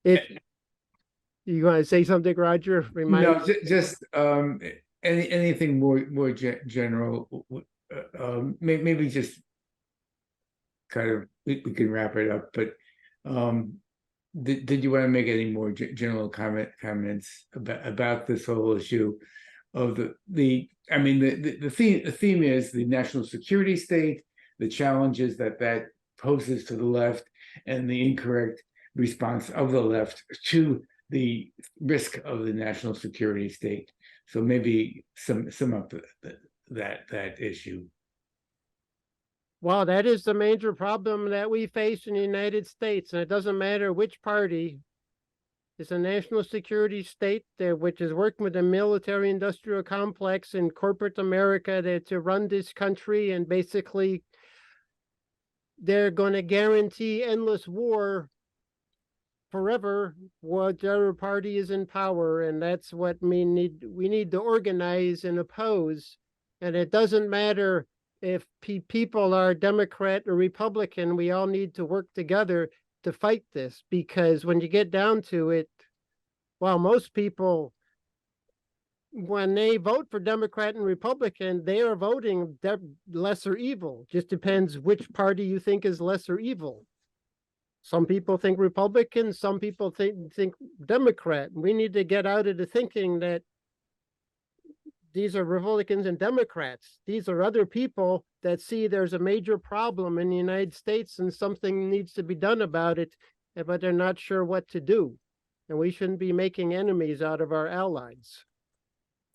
Speaker 2: that. You want to say something, Roger?
Speaker 1: No, just anything more general. Maybe just kind of we can wrap it up. But did you want to make any more general comments about this whole issue of the? I mean, the theme is the national security state, the challenges that poses to the left, and the incorrect response of the left to the risk of the national security state. So maybe sum up that issue.
Speaker 2: Well, that is the major problem that we face in the United States, and it doesn't matter which party. It's a national security state which is working with the military-industrial complex in corporate America to run this country, and basically they're going to guarantee endless war forever, whichever party is in power, and that's what we need to organize and oppose. And it doesn't matter if people are Democrat or Republican, we all need to work together to fight this, because when you get down to it, well, most people, when they vote for Democrat and Republican, they are voting lesser evil. Just depends which party you think is lesser evil. Some people think Republican, some people think Democrat. We need to get out of the thinking that these are Republicans and Democrats. These are other people that see there's a major problem in the United States and something needs to be done about it, but they're not sure what to do. And we shouldn't be making enemies out of our allies.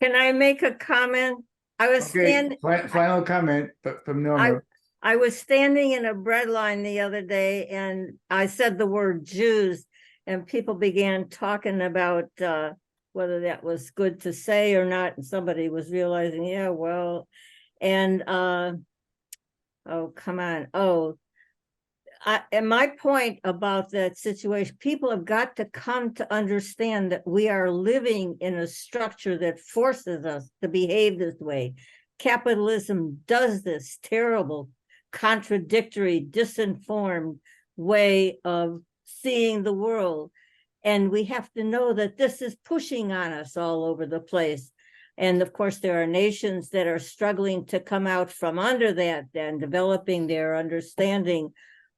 Speaker 6: Can I make a comment? I was standing.
Speaker 1: Final comment from Norma.
Speaker 6: I was standing in a bread line the other day and I said the word Jews and people began talking about whether that was good to say or not. And somebody was realizing, yeah, well, and oh, come on. Oh, and my point about that situation, people have got to come to understand that we are living in a structure that forces us to behave this way. Capitalism does this terrible, contradictory, disinformed way of seeing the world. And we have to know that this is pushing on us all over the place. And of course, there are nations that are struggling to come out from under that and developing their understanding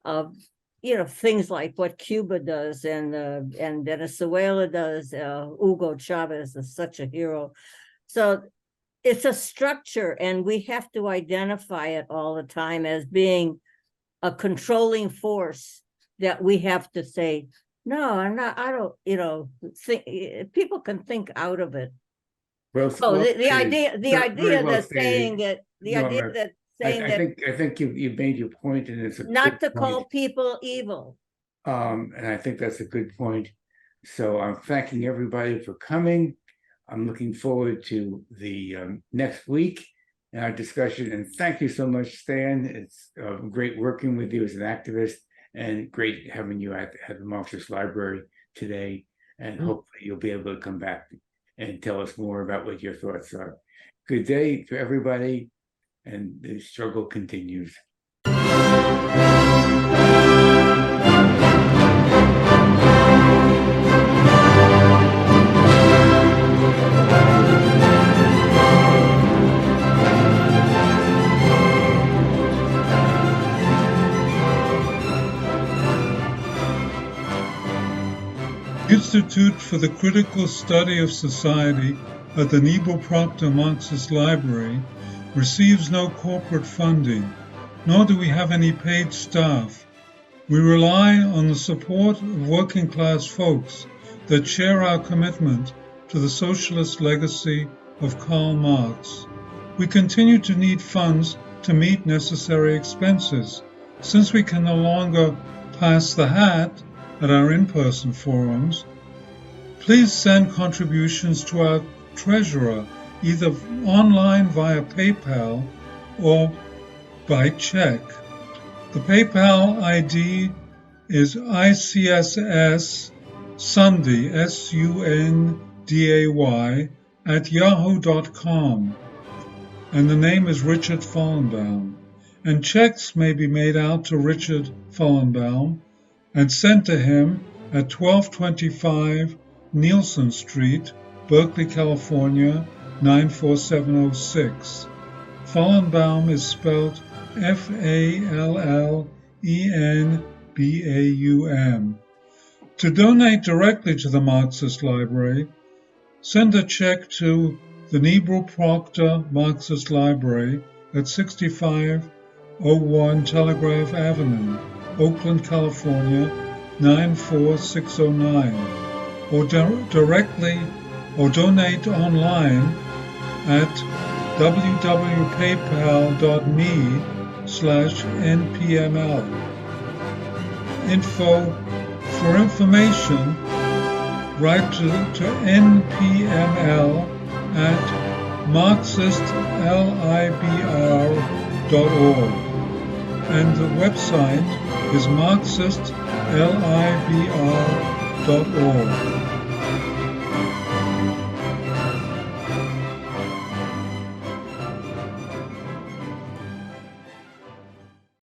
Speaker 6: of, you know, things like what Cuba does and Venezuela does. Hugo Chavez is such a hero. So it's a structure, and we have to identify it all the time as being a controlling force that we have to say, no, I'm not, I don't, you know, think people can think out of it.
Speaker 1: Well,
Speaker 6: the idea that saying that
Speaker 1: I think you made your point, and it's a
Speaker 6: not to
Speaker 1: good
Speaker 6: call
Speaker 1: point.
Speaker 6: people evil.
Speaker 1: And I think that's a good point. So I'm thanking everybody for coming. I'm looking forward to the next week in our discussion. And thank you so much, Stan. It's great working with you as an activist, and great having you at the Marxist Library today. And hopefully you'll be able to come back and tell us more about what your thoughts are. Good day to everybody, and the struggle continues.
Speaker 11: Institute for the Critical Study of Society at the Nebo Proctor Marxist Library receives no corporate funding, nor do we have any paid staff. We rely on the support of working class folks that share our commitment to the socialist legacy of Karl Marx. We continue to need funds to meet necessary expenses. Since we can no longer pass the hat at our in-person forums, please send contributions to our treasurer, either online via PayPal or by check. The PayPal ID is ICSS Sunday, SUNDAY, @yahoo.com, and the name is Richard Fallenbaum. And checks may be made out to Richard Fallenbaum and sent to him at 1225 Nielsen Street, Berkeley, California, 94706. Fallenbaum is spelled Fallenbaum. To donate directly to the Marxist Library, send a check to the Nebo Proctor Marxist Library at 6501 Telegraph Avenue, Oakland, California, 94609, or directly or donate online at www.paypal.me/npml. For information, write to npml at marxistlibr.org, and the website is marxistlibr.org.